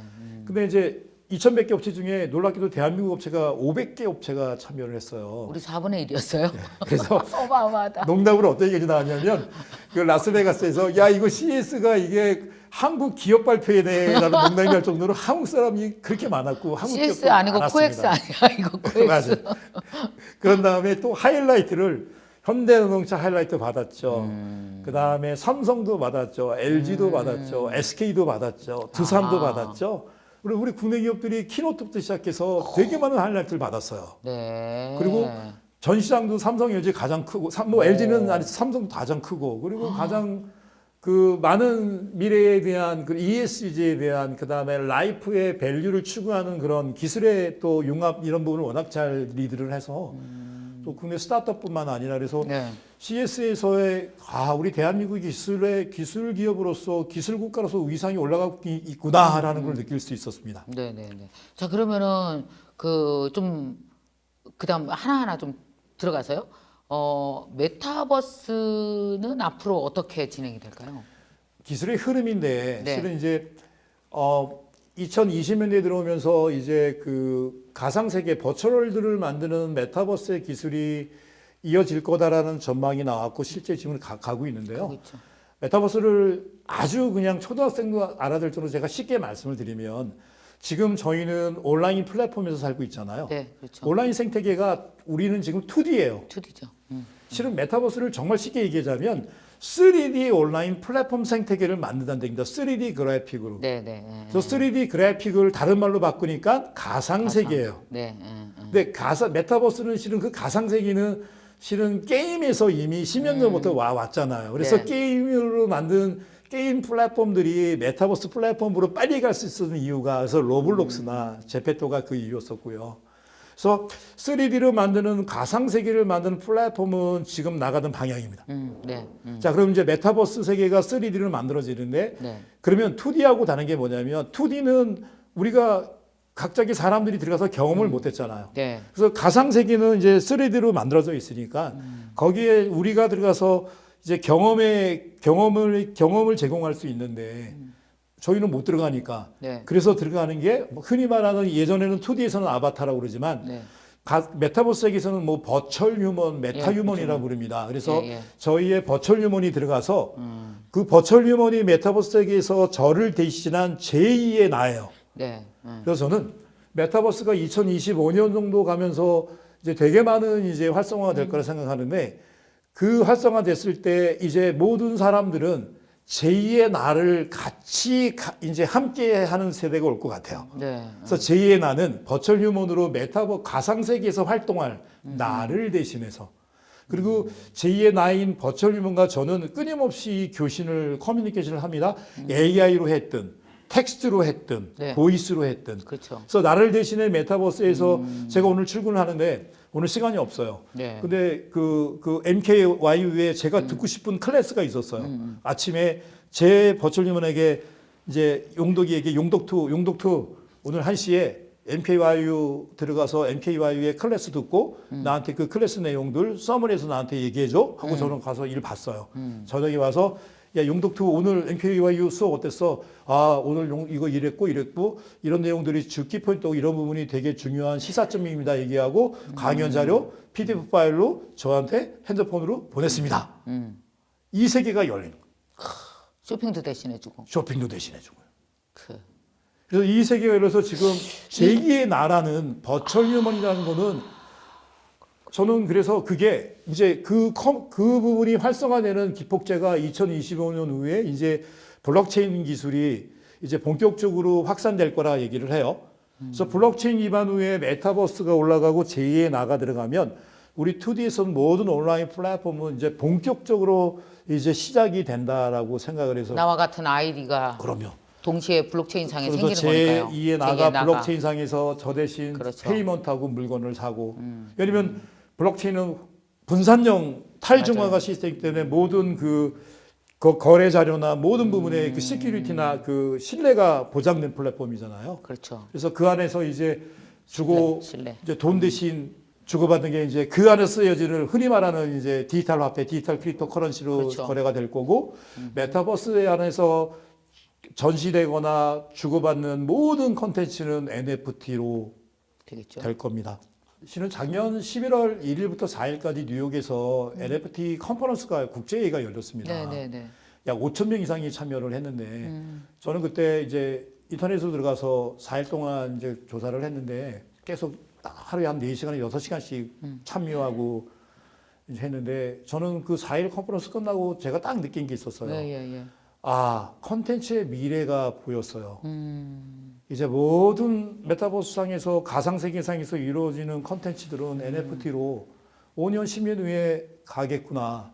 [SPEAKER 1] 근데 이제 2,100개 업체 중에 놀랍게도 대한민국 업체가 500개 업체가 참여를 했어요.
[SPEAKER 2] 우리 4분의 1이었어요.
[SPEAKER 1] 그래서
[SPEAKER 2] 어마어마하다.
[SPEAKER 1] 농담으로 어떤 얘기 나왔냐면 그 라스베가스에서 야 이거 CES가 이게 한국 기업 발표회네라는 농담이 할 정도로 한국 사람이 그렇게 많고 한국
[SPEAKER 2] CS
[SPEAKER 1] 기업도
[SPEAKER 2] 아니고
[SPEAKER 1] 많았습니다.
[SPEAKER 2] 코엑스 아니야 이거 코엑스.
[SPEAKER 1] 맞아요. 그런 다음에 또 하이라이트를 현대자동차 하이라이트 받았죠. 그 다음에 삼성도 받았죠. LG도 받았죠. SK도 받았죠. 두산도 받았죠. 그리고 우리 국내 기업들이 키노트부터 시작해서 되게 많은 하이라이트를 받았어요.
[SPEAKER 2] 네.
[SPEAKER 1] 그리고 전 시장도 삼성, LG 가장 크고, 뭐 LG는 아니 삼성도 가장 크고, 그리고 가장 그 많은 미래에 대한 그 ESG에 대한 그 다음에 라이프의 밸류를 추구하는 그런 기술의 또 융합 이런 부분을 워낙 잘 리드를 해서 또 국내 스타트업뿐만 아니라 그래서
[SPEAKER 2] 네.
[SPEAKER 1] CS에서의 우리 대한민국 기술 기업으로서 기술 국가로서 위상이 올라가고 있구나라는 걸 느낄 수 있었습니다.
[SPEAKER 2] 네, 네, 네. 자 그러면은 그 좀 그다음 하나하나 좀 들어가서요. 메타버스는 앞으로 어떻게 진행이 될까요?
[SPEAKER 1] 기술의 흐름인데
[SPEAKER 2] 네.
[SPEAKER 1] 실은 이제 2020년대에 들어오면서 이제 그 가상세계 버추얼월드를 만드는 메타버스의 기술이 이어질 거다라는 전망이 나왔고 실제 지금 가고 있는데요.
[SPEAKER 2] 하고 있죠.
[SPEAKER 1] 메타버스를 아주 그냥 초등학생도 알아들 정도로 제가 쉽게 말씀을 드리면 지금 저희는 온라인 플랫폼에서 살고 있잖아요.
[SPEAKER 2] 네, 그렇죠.
[SPEAKER 1] 온라인 생태계가 우리는 지금 2D예요.
[SPEAKER 2] 2D죠.
[SPEAKER 1] 실은 메타버스를 정말 쉽게 얘기하자면 3D 온라인 플랫폼 생태계를 만든다는 얘기입니다. 3D 그래픽으로.
[SPEAKER 2] 네, 네. 네.
[SPEAKER 1] 그래서 3D 그래픽을 다른 말로 바꾸니까 가상세계예요.
[SPEAKER 2] 네,
[SPEAKER 1] 근데 메타버스는 실은 그 가상세계는 실은 게임에서 이미 10년 전부터 왔잖아요. 그래서
[SPEAKER 2] 네.
[SPEAKER 1] 게임으로 만든 게임 플랫폼들이 메타버스 플랫폼으로 빨리 갈 수 있는 이유가 그래서 로블록스나 제페토가 그 이유였었고요. 그래서 3D로 만드는 가상세계를 만드는 플랫폼은 지금 나가는 방향입니다.
[SPEAKER 2] 네.
[SPEAKER 1] 자, 그럼 이제 메타버스 세계가 3D로 만들어지는데
[SPEAKER 2] 네.
[SPEAKER 1] 그러면 2D하고 다른 게 뭐냐면 2D는 우리가 각자의 사람들이 들어가서 경험을 못 했잖아요.
[SPEAKER 2] 네.
[SPEAKER 1] 그래서 가상세계는 이제 3D로 만들어져 있으니까 거기에 우리가 들어가서 이제 경험을 제공할 수 있는데 저희는 못 들어가니까
[SPEAKER 2] 네.
[SPEAKER 1] 그래서 들어가는 게 흔히 말하는 예전에는 2D에서는 아바타라고 그러지만
[SPEAKER 2] 네.
[SPEAKER 1] 메타버스 세계에서는 뭐 버추얼 휴먼, 메타 휴먼이라고 부릅니다. 그래서 저희의 버추얼 휴먼이 들어가서 그 버추얼 휴먼이 메타버스 세계에서 저를 대신한 제2의 나예요.
[SPEAKER 2] 네.
[SPEAKER 1] 그래서 저는 메타버스가 2025년 정도 가면서 이제 되게 많은 이제 활성화가 될 거라 생각하는데 그 활성화 됐을 때 이제 모든 사람들은 제2의 나를 같이 이제 함께 하는 세대가 올 것 같아요.
[SPEAKER 2] 네.
[SPEAKER 1] 그래서 제2의 나는 버추얼 휴먼으로 메타버스 가상세계에서 활동할 나를 대신해서 그리고 제2의 나인 버추얼 휴먼과 저는 끊임없이 교신을 커뮤니케이션을 합니다. AI로 했든 텍스트로 했든
[SPEAKER 2] 네.
[SPEAKER 1] 보이스로 했든
[SPEAKER 2] 그렇죠.
[SPEAKER 1] 그래서 나를 대신해 메타버스에서 제가 오늘 출근을 하는데 오늘 시간이 없어요.
[SPEAKER 2] 네.
[SPEAKER 1] 근데 그 MKYU에 제가 듣고 싶은 클래스가 있었어요. 아침에 제 버추얼 휴먼에게 이제 용덕이에게 용덕2 오늘 1시에 MKYU 들어가서 MKYU의 클래스 듣고 나한테 그 클래스 내용들 서머리에서 나한테 얘기해줘 하고 저는 가서 일 봤어요. 저녁에 와서 야 용덕2 오늘 MKYU 수업 어땠어? 아 오늘 이거 이랬고 이런 내용들이 주키 포인트고 이런 부분이 되게 중요한 시사점입니다. 얘기하고 강연 자료 PDF 파일로 저한테 핸드폰으로 보냈습니다. 이 세계가 열리는 거예요.
[SPEAKER 2] 쇼핑도 대신해주고.
[SPEAKER 1] 쇼핑도 대신해주고요. 그래서 이 세계가 열려서 지금 제2의 나라는 버추얼 휴먼이라는 거는 저는 그래서 그게 이제 그 부분이 활성화되는 기폭제가 2025년 후에 이제 블록체인 기술이 이제 본격적으로 확산될 거라 얘기를 해요. 그래서 블록체인 기반 후에 메타버스가 올라가고 제2의 나가 들어가면 우리 2D에서는 모든 온라인 플랫폼은 이제 본격적으로 이제 시작이 된다라고 생각을 해서.
[SPEAKER 2] 나와 같은 아이디가
[SPEAKER 1] 그럼요.
[SPEAKER 2] 동시에 블록체인 상에
[SPEAKER 1] 그래서
[SPEAKER 2] 생기는 거니까요.
[SPEAKER 1] 제2의 나가 블록체인 상에서 저 대신
[SPEAKER 2] 그렇죠.
[SPEAKER 1] 페이먼트하고 물건을 사고. 왜냐면 블록체인은 분산형 탈중앙화
[SPEAKER 2] 맞아요.
[SPEAKER 1] 시스템이기 때문에 모든 그 거래 자료나 모든 부분의 그 시큐리티나 그 신뢰가 보장된 플랫폼이잖아요.
[SPEAKER 2] 그렇죠.
[SPEAKER 1] 그래서 그 안에서 이제 주고
[SPEAKER 2] 신뢰.
[SPEAKER 1] 이제 돈 대신 주고받는 게 이제 그 안에 쓰여지는 흔히 말하는 이제 디지털 화폐, 디지털 크립토 커런시로
[SPEAKER 2] 그렇죠.
[SPEAKER 1] 거래가 될 거고 메타버스 안에서 전시되거나 주고받는 모든 컨텐츠는 NFT로
[SPEAKER 2] 되겠죠.
[SPEAKER 1] 될 겁니다. 실은 작년 11월 1일부터 4일까지 뉴욕에서 NFT 컨퍼런스가 국제회의가 열렸습니다.
[SPEAKER 2] 네네네.
[SPEAKER 1] 약 5천 명 이상이 참여를 했는데 저는 그때 이제 인터넷으로 들어가서 4일 동안 이제 조사를 했는데 계속 하루에 한 4시간에 6시간씩 참여하고 이제 했는데 저는 그 4일 컨퍼런스 끝나고 제가 딱 느낀 게 있었어요.
[SPEAKER 2] 예.
[SPEAKER 1] 아, 컨텐츠의 미래가 보였어요. 이제 모든 메타버스 상에서 가상세계 상에서 이루어지는 컨텐츠들은 NFT로 5년, 10년 후에 가겠구나.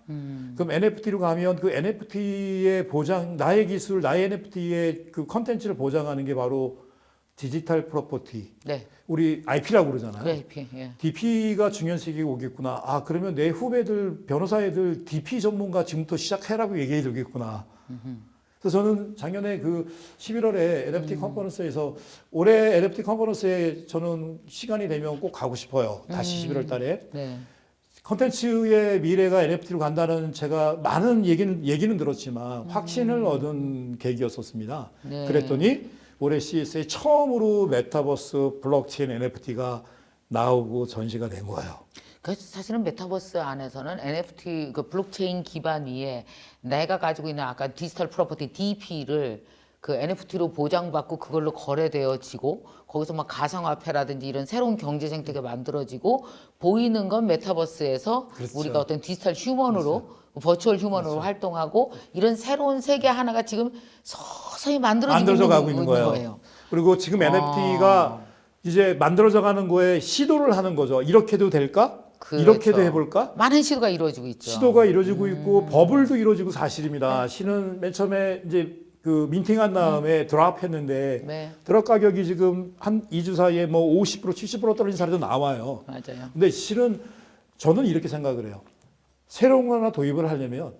[SPEAKER 1] 그럼 NFT로 가면 그 NFT의 보장, 나의 기술, 나의 NFT의 그 컨텐츠를 보장하는 게 바로 디지털 프로퍼티.
[SPEAKER 2] 네.
[SPEAKER 1] 우리 IP라고 그러잖아요.
[SPEAKER 2] IP. 예.
[SPEAKER 1] DP가 중요한 시기에 오겠구나. 아, 그러면 내 후배들, 변호사 애들 DP 전문가 지금부터 시작해라고 얘기해 주겠구나. 그래서 저는 작년에 그 11월에 NFT 컨퍼런스에서 올해 NFT 컨퍼런스에 저는 시간이 되면 꼭 가고 싶어요. 다시 11월 달에.
[SPEAKER 2] 네.
[SPEAKER 1] 컨텐츠의 미래가 NFT로 간다는 제가 많은 얘기는 들었지만 확신을 얻은 계기였었습니다.
[SPEAKER 2] 네.
[SPEAKER 1] 그랬더니 올해 CES에 처음으로 메타버스 블록체인 NFT가 나오고 전시가 된 거예요.
[SPEAKER 2] 그래서 사실은 메타버스 안에서는 NFT 그 블록체인 기반 위에 내가 가지고 있는 아까 디지털 프로퍼티 DP를 그 NFT로 보장받고 그걸로 거래되어지고 거기서 막 가상화폐라든지 이런 새로운 경제 생태계가 만들어지고 보이는 건 메타버스에서
[SPEAKER 1] 그렇죠.
[SPEAKER 2] 우리가 어떤 디지털 휴먼으로 버추얼 휴먼으로 활동하고 이런 새로운 세계 하나가 지금 서서히
[SPEAKER 1] 만들어져 가고 있는 거예요. 그리고 지금 NFT가 이제 만들어져 가는 거에 시도를 하는 거죠. 이렇게도 될까?
[SPEAKER 2] 그렇죠.
[SPEAKER 1] 이렇게도 해볼까?
[SPEAKER 2] 많은 시도가 이루어지고 있죠.
[SPEAKER 1] 시도가 이루어지고 있고 버블도 이루어지고 사실입니다. 시는 맨 처음에 이제 그 민팅한 다음에 드랍했는데
[SPEAKER 2] 네.
[SPEAKER 1] 드랍 가격이 지금 한 2주 사이에 뭐 50% 70% 떨어진 사례도 나와요.
[SPEAKER 2] 맞아요.
[SPEAKER 1] 근데 실은 저는 이렇게 생각을 해요. 새로운 거 하나 도입을 하려면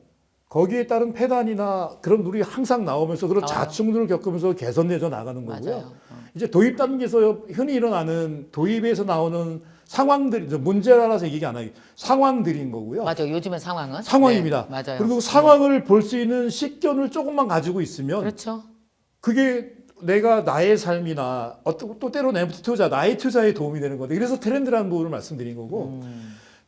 [SPEAKER 1] 거기에 따른 폐단이나 그런 룰이 항상 나오면서 그런
[SPEAKER 2] 나와요.
[SPEAKER 1] 자충들을 겪으면서 개선되어 나가는 거고요.
[SPEAKER 2] 맞아요.
[SPEAKER 1] 이제 도입 단계에서 흔히 일어나는 도입에서 나오는 상황들이 문제라서 얘기 안 하기 상황들인 거고요.
[SPEAKER 2] 맞아요. 요즘의 상황은
[SPEAKER 1] 상황입니다.
[SPEAKER 2] 네, 맞아요.
[SPEAKER 1] 그리고 상황을 볼 수 있는 식견을 조금만 가지고 있으면
[SPEAKER 2] 그렇죠.
[SPEAKER 1] 그게 내가 나의 삶이나 어떤 또 때로는 NFT 투자, 나의 투자에 도움이 되는 건데 그래서 트렌드라는 부분을 말씀드린 거고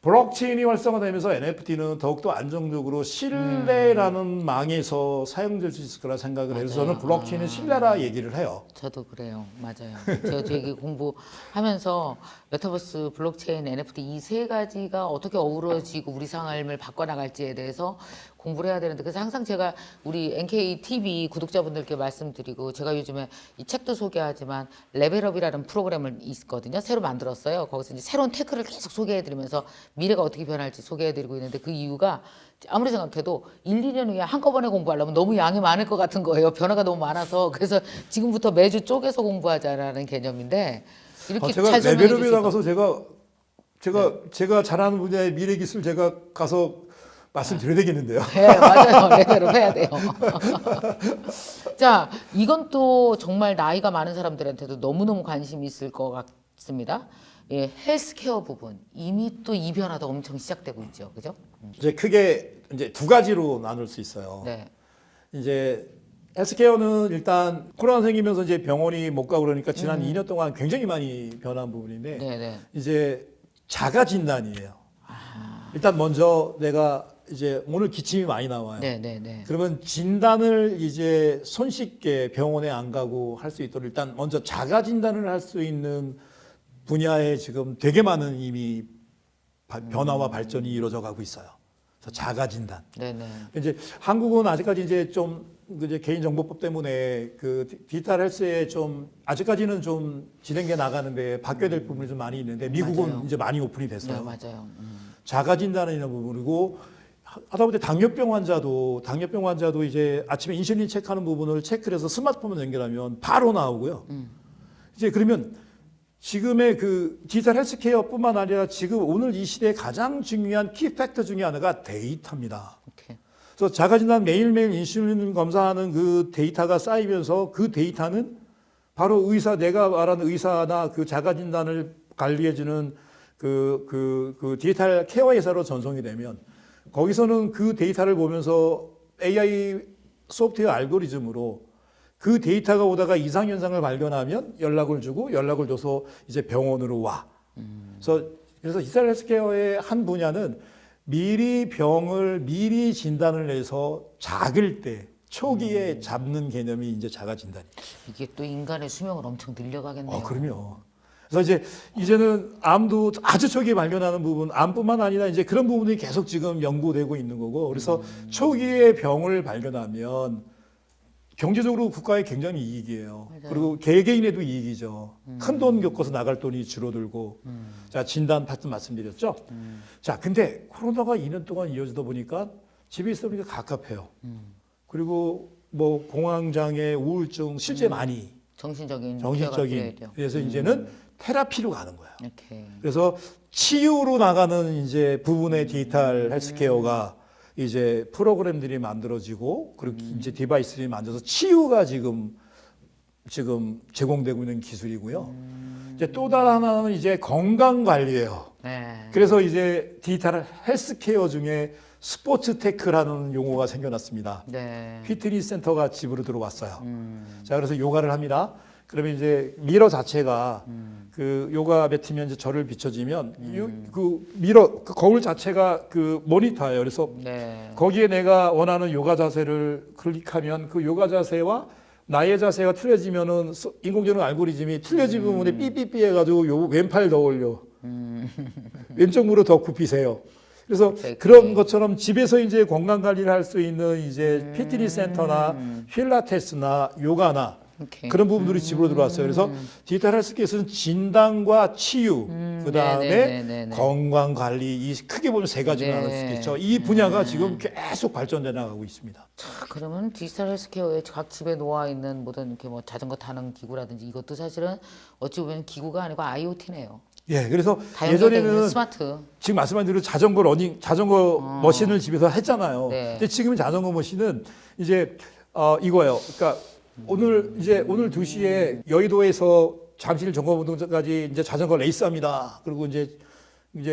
[SPEAKER 1] 블록체인이 활성화되면서 NFT는 더욱더 안정적으로 신뢰라는 망에서 사용될 수 있을 거라 생각을 해서 저는 블록체인은 신뢰라 얘기를 해요.
[SPEAKER 2] 저도 그래요. 맞아요. 제가 되게 공부하면서 메타버스, 블록체인, NFT 이 세 가지가 어떻게 어우러지고 우리 삶을 바꿔나갈지에 대해서 공부를 해야 되는데 그래서 항상 제가 우리 NKTV 구독자분들께 말씀드리고 제가 요즘에 이 책도 소개하지만 레벨업이라는 프로그램을 있거든요. 새로 만들었어요. 거기서 이제 새로운 테크를 계속 소개해드리면서 미래가 어떻게 변할지 소개해드리고 있는데 그 이유가 아무리 생각해도 1, 2년 후에 한꺼번에 공부하려면 너무 양이 많을 것 같은 거예요. 변화가 너무 많아서 그래서 지금부터 매주 쪼개서 공부하자라는 개념인데 이렇게
[SPEAKER 1] 제가
[SPEAKER 2] 잘
[SPEAKER 1] 레벨업에 나가서 제가 잘하는 분야의 미래 기술 제가 가서 말씀드려야 되겠는데요.
[SPEAKER 2] 네, 맞아요. 레벨업 해야 돼요. 자, 이건 또 정말 나이가 많은 사람들한테도 너무너무 관심이 있을 것 같습니다. 예, 헬스케어 부분 이미 또 이 변화도 엄청 시작되고 있죠, 그죠?
[SPEAKER 1] 이제 크게 이제 두 가지로 나눌 수 있어요.
[SPEAKER 2] 네,
[SPEAKER 1] 이제 헬스케어는 일단 코로나 생기면서 이제 병원이 못 가고 그러니까 지난 2년 동안 굉장히 많이 변한 부분인데
[SPEAKER 2] 네.
[SPEAKER 1] 이제 자가 진단이에요. 일단 먼저 내가 이제 오늘 기침이 많이 나와요.
[SPEAKER 2] 네.
[SPEAKER 1] 그러면 진단을 이제 손쉽게 병원에 안 가고 할 수 있도록 일단 먼저 자가 진단을 할 수 있는 분야에 지금 되게 많은 이미 변화와 발전이 이루어져 가고 있어요. 그래서 자가 진단.
[SPEAKER 2] 네.
[SPEAKER 1] 이제 한국은 아직까지 이제 좀 이제 개인정보법 때문에 그 디지털 헬스에 좀 아직까지는 좀 진행돼 나가는데 바뀌어야 될 부분이 좀 많이 있는데 미국은
[SPEAKER 2] 맞아요.
[SPEAKER 1] 이제 많이 오픈이 됐어요.
[SPEAKER 2] 네, 맞아요.
[SPEAKER 1] 자가 진단이라는 부분이고 하다못해 당뇨병 환자도 이제 아침에 인슐린 체크하는 부분을 체크를 해서 스마트폰을 연결하면 바로 나오고요. 이제 그러면 지금의 그 디지털 헬스케어뿐만 아니라 지금 오늘 이 시대의 가장 중요한 키 팩터 중에 하나가 데이터입니다.
[SPEAKER 2] 오케이.
[SPEAKER 1] 그래서 자가진단 매일매일 인슐린 검사하는 그 데이터가 쌓이면서 그 데이터는 바로 내가 말하는 의사나 그 자가진단을 관리해주는 그 디지털 케어 회사로 전송이 되면 거기서는 그 데이터를 보면서 AI 소프트웨어 알고리즘으로 그 데이터가 오다가 이상현상을 발견하면 연락을 주고 연락을 줘서 이제 병원으로 와. 그래서 디지털 헬스케어의 한 분야는 미리 진단을 해서 작을 때 초기에 잡는 개념이 이제 자가 진단이에요.
[SPEAKER 2] 이게 또 인간의 수명을 엄청 늘려가겠네요.
[SPEAKER 1] 그럼요. 그래서 이제는 암도 아주 초기에 발견하는 부분, 암뿐만 아니라 이제 그런 부분이 계속 지금 연구되고 있는 거고, 그래서 초기에 병을 발견하면 경제적으로 국가에 굉장히 이익이에요.
[SPEAKER 2] 맞아요.
[SPEAKER 1] 그리고 개개인에도 이익이죠. 큰 돈 겪어서 나갈 돈이 줄어들고. 자, 진단 파트 말씀드렸죠. 자, 근데 코로나가 2년 동안 이어지다 보니까 집에 있다 보니까 갑갑해요. 그리고 뭐 공황장애, 우울증 실제 많이
[SPEAKER 2] 정신적인.
[SPEAKER 1] 그래서 이제는 테라피로 가는 거야.
[SPEAKER 2] 이렇게.
[SPEAKER 1] 그래서 치유로 나가는 이제 부분의 디지털 헬스케어가 이제 프로그램들이 만들어지고 그리고 이제 디바이스들이 만들어서 치유가 지금 제공되고 있는 기술이고요. 이제 또 다른 하나는 이제 건강 관리예요.
[SPEAKER 2] 네.
[SPEAKER 1] 그래서 이제 디지털 헬스케어 중에 스포츠 테크라는 용어가 생겨났습니다.
[SPEAKER 2] 네.
[SPEAKER 1] 피트니스 센터가 집으로 들어왔어요. 자, 그래서 요가를 합니다. 그러면 이제 미러 자체가 그 요가 매트면 이제 저를 비춰지면 그 미러 그 거울 자체가 그 모니터예요. 그래서
[SPEAKER 2] 네.
[SPEAKER 1] 거기에 내가 원하는 요가 자세를 클릭하면 그 요가 자세와 나의 자세가 틀려지면은 인공지능 알고리즘이 틀려진 부분에 삐삐삐 해가지고 요 왼팔 더 올려. 왼쪽 무릎 더 굽히세요. 그래서 그런 것처럼 집에서 이제 건강 관리를 할 수 있는 이제 피트니스 센터나 필라테스나 요가나
[SPEAKER 2] 오케이.
[SPEAKER 1] 그런 부분들이 집으로 들어왔어요. 그래서 디지털 헬스케어는 진단과 치유, 그 다음에
[SPEAKER 2] 네네네네네.
[SPEAKER 1] 건강 관리, 이 크게 보면 세 가지로 나눌 수 있겠죠. 이 분야가 지금 계속 발전돼 나가고 있습니다.
[SPEAKER 2] 자, 그러면 디지털 헬스케어에 각 집에 놓아 있는 모든 이렇게 뭐 자전거 타는 기구라든지 이것도 사실은 어찌 보면 기구가 아니고 IoT네요.
[SPEAKER 1] 예, 그래서
[SPEAKER 2] 다 연결되어
[SPEAKER 1] 예전에는
[SPEAKER 2] 있는 스마트.
[SPEAKER 1] 지금 말씀하신 대로 자전거 머신을 집에서 했잖아요.
[SPEAKER 2] 네.
[SPEAKER 1] 근데 지금 자전거 머신은 이제 이거예요. 그러니까 오늘 2시에 여의도에서 잠실 종합운동장까지 이제 자전거 레이스합니다. 그리고 이제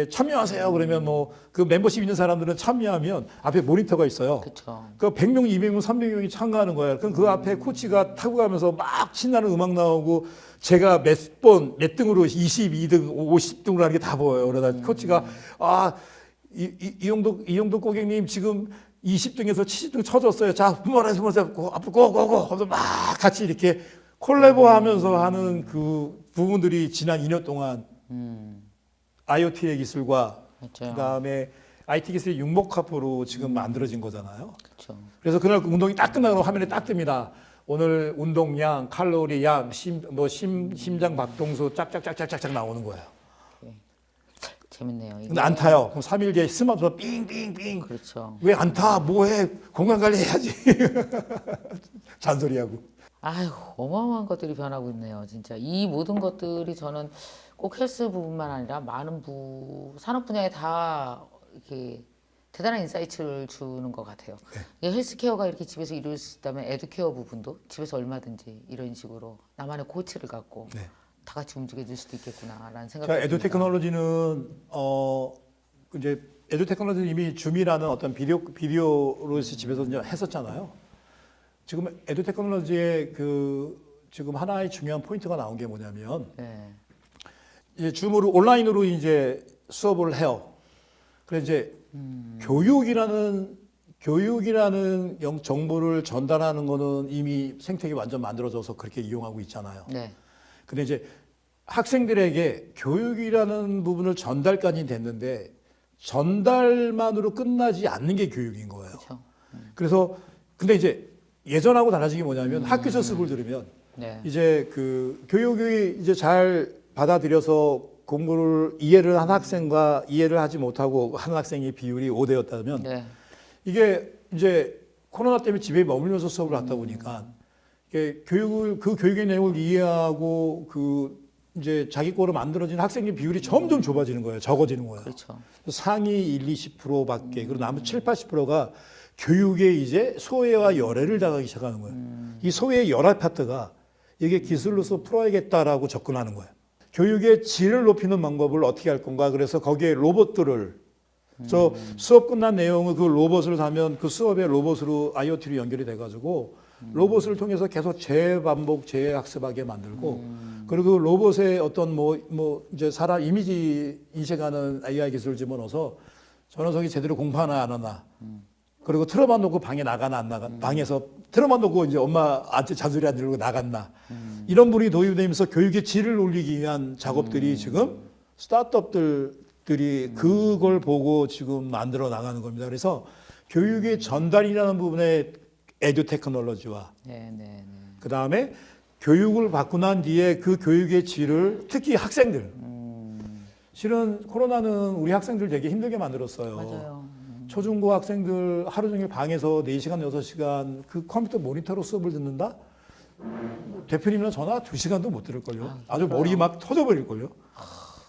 [SPEAKER 1] 참여하세요. 그러면 뭐 그 멤버십 있는 사람들은 참여하면 앞에 모니터가 있어요.
[SPEAKER 2] 그렇죠.
[SPEAKER 1] 그 100명, 200명, 300명이 참가하는 거예요. 그럼 그 앞에 코치가 타고 가면서 막 신나는 음악 나오고 제가 몇 등으로 22등, 50등으로 하는 게 다 보여요. 그러다 코치가 이용도 고객님 지금 20등에서 70등 쳐줬어요. 자, 앞으로 고고고 하면서 막 같이 이렇게 콜라보하면서 하는 그 부분들이 지난 2년 동안 IoT의 기술과
[SPEAKER 2] 맞죠.
[SPEAKER 1] 그다음에 IT 기술의 융복합으로 지금 만들어진 거잖아요.
[SPEAKER 2] 그렇죠.
[SPEAKER 1] 그래서 그날 운동이 딱 끝나고 화면에 딱 뜹니다. 오늘 운동량, 칼로리량, 심장 박동수 짝짝짝짝짝 나오는 거예요.
[SPEAKER 2] 재밌네요. 이게.
[SPEAKER 1] 근데 안 타요. 그럼 3일 뒤에 스마트폰 삥삥삥.
[SPEAKER 2] 그렇죠.
[SPEAKER 1] 왜 안 타? 뭐해? 건강 관리해야지. 잔소리하고.
[SPEAKER 2] 아유, 어마어마한 것들이 변하고 있네요. 진짜 이 모든 것들이 저는 꼭 헬스 부분만 아니라 많은 산업 분야에 다 이렇게 대단한 인사이트를 주는 것 같아요. 이 헬스케어가 이렇게 집에서 이룰 수 있다면 에듀케어 부분도 집에서 얼마든지 이런 식으로 나만의 코치를 갖고
[SPEAKER 1] 네.
[SPEAKER 2] 다 같이 움직여줄 수도 있겠구나라는 생각이
[SPEAKER 1] 자,
[SPEAKER 2] 듭니다.
[SPEAKER 1] 에듀 테크놀로지는 이제 에듀 테크놀로지는 이미 줌이라는 어떤 비디오로 집에서 이제 했었잖아요. 지금 에듀 테크놀로지의 지금 하나의 중요한 포인트가 나온 게 뭐냐면
[SPEAKER 2] 네.
[SPEAKER 1] 이제 줌으로 온라인으로 이제 수업을 해요. 그래서 이제 교육이라는 정보를 전달하는 거는 이미 생태계 완전 만들어져서 그렇게 이용하고 있잖아요.
[SPEAKER 2] 네.
[SPEAKER 1] 근데 이제 학생들에게 교육이라는 부분을 전달까지 됐는데 전달만으로 끝나지 않는 게 교육인 거예요.
[SPEAKER 2] 그렇죠.
[SPEAKER 1] 그래서 근데 이제 예전하고 달라진 게 뭐냐면 학교에서 수업을 들으면
[SPEAKER 2] 네.
[SPEAKER 1] 이제 그 교육이 이제 잘 받아들여서 공부를 이해를 한 학생과 이해를 하지 못하고 한 학생의 비율이 5대였다면
[SPEAKER 2] 네.
[SPEAKER 1] 이게 이제 코로나 때문에 집에 머물면서 수업을 하다 보니까 이게 그 교육의 내용을 이해하고 그 이제 자기 거로 만들어진 학생의 비율이 점점 좁아지는 거예요. 적어지는 거예요.
[SPEAKER 2] 그렇죠.
[SPEAKER 1] 상위 1, 20%밖에 그리고 나머지 7, 80%가 교육에 이제 소외와 열애를 당하기 시작하는 거예요. 이 소외의 열애 파트가 이게 기술로서 풀어야겠다라고 접근하는 거예요. 교육의 질을 높이는 방법을 어떻게 할 건가. 그래서 거기에 로봇들을 저 수업 끝난 내용을 그 로봇을 사면 그 수업의 로봇으로 IoT로 연결이 돼가지고 로봇을 통해서 계속 재반복, 재학습하게 만들고 그리고 그 로봇의 어떤 뭐 이제 사람 이미지 인식하는 AI 기술을 집어넣어서 저 녀석이 제대로 공부하나 안 하나 그리고 틀어만 놓고 방에 나가나 안 나가 방에서 틀어만 놓고 이제 엄마한테 잔소리 안 들고 나갔나 이런 분이 도입되면서 교육의 질을 올리기 위한 작업들이 지금 스타트업들이 그걸 보고 지금 만들어 나가는 겁니다. 그래서 교육의 전달이라는 부분에 에듀 테크놀로지와 그 다음에 교육을 받고 난 뒤에 그 교육의 질을 특히 학생들 실은 코로나는 우리 학생들 되게 힘들게 만들었어요.
[SPEAKER 2] 맞아요.
[SPEAKER 1] 초중고 학생들 하루 종일 방에서 4시간, 6시간 그 컴퓨터 모니터로 수업을 듣는다? 대표님이랑 전화 2시간도 못 들을걸요. 아주 머리 막 터져버릴걸요.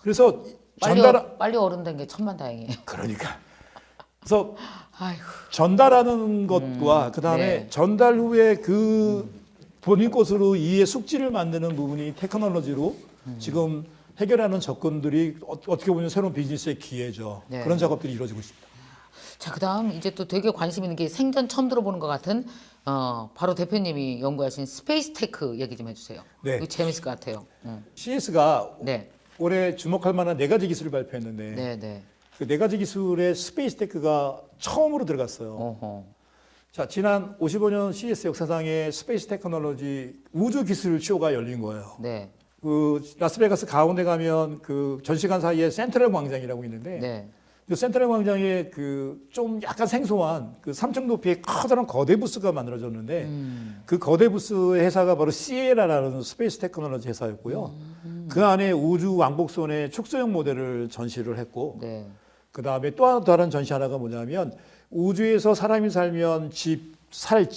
[SPEAKER 1] 그래서
[SPEAKER 2] 빨리 어른 된 게 천만다행이에요.
[SPEAKER 1] 그러니까. 그래서
[SPEAKER 2] 아이고.
[SPEAKER 1] 전달하는 것과 그다음에
[SPEAKER 2] 네.
[SPEAKER 1] 전달 후에 그 본인 것으로 이해 숙지를 만드는 부분이 테크놀로지로 지금 해결하는 접근들이 어떻게 보면 새로운 비즈니스의 기회죠.
[SPEAKER 2] 네.
[SPEAKER 1] 그런 작업들이 이루어지고 있습니다.
[SPEAKER 2] 자, 그다음 이제 또 되게 관심 있는 게 생전 처음 들어보는 것 같은 바로 대표님이 연구하신 스페이스 테크 얘기 좀 해주세요.
[SPEAKER 1] 네.
[SPEAKER 2] 이거 재밌을 것 같아요.
[SPEAKER 1] CS가
[SPEAKER 2] 네,
[SPEAKER 1] 올해 주목할 만한 4가지 기술을 발표했는데
[SPEAKER 2] 네, 네.
[SPEAKER 1] 그 4가지 기술에 스페이스 테크가 처음으로 들어갔어요.
[SPEAKER 2] 어허.
[SPEAKER 1] 자, 지난 55년 CS 역사상에 스페이스 테크놀로지 우주 기술 쇼가 열린 거예요.
[SPEAKER 2] 네,
[SPEAKER 1] 그 라스베가스 가운데 가면 그 전시관 사이에 센트럴 광장이라고 있는데
[SPEAKER 2] 네.
[SPEAKER 1] 그 센트럴 광장에 그 좀 약간 생소한 그 3층 높이의 커다란 거대 부스가 만들어졌는데 그 거대 부스의 회사가 바로 시에라라는 스페이스 테크놀로지 회사였고요. 그 안에 우주 왕복선의 축소형 모델을 전시를 했고
[SPEAKER 2] 네.
[SPEAKER 1] 그 다음에 또 다른 전시 하나가 뭐냐면 우주에서 사람이 살면 살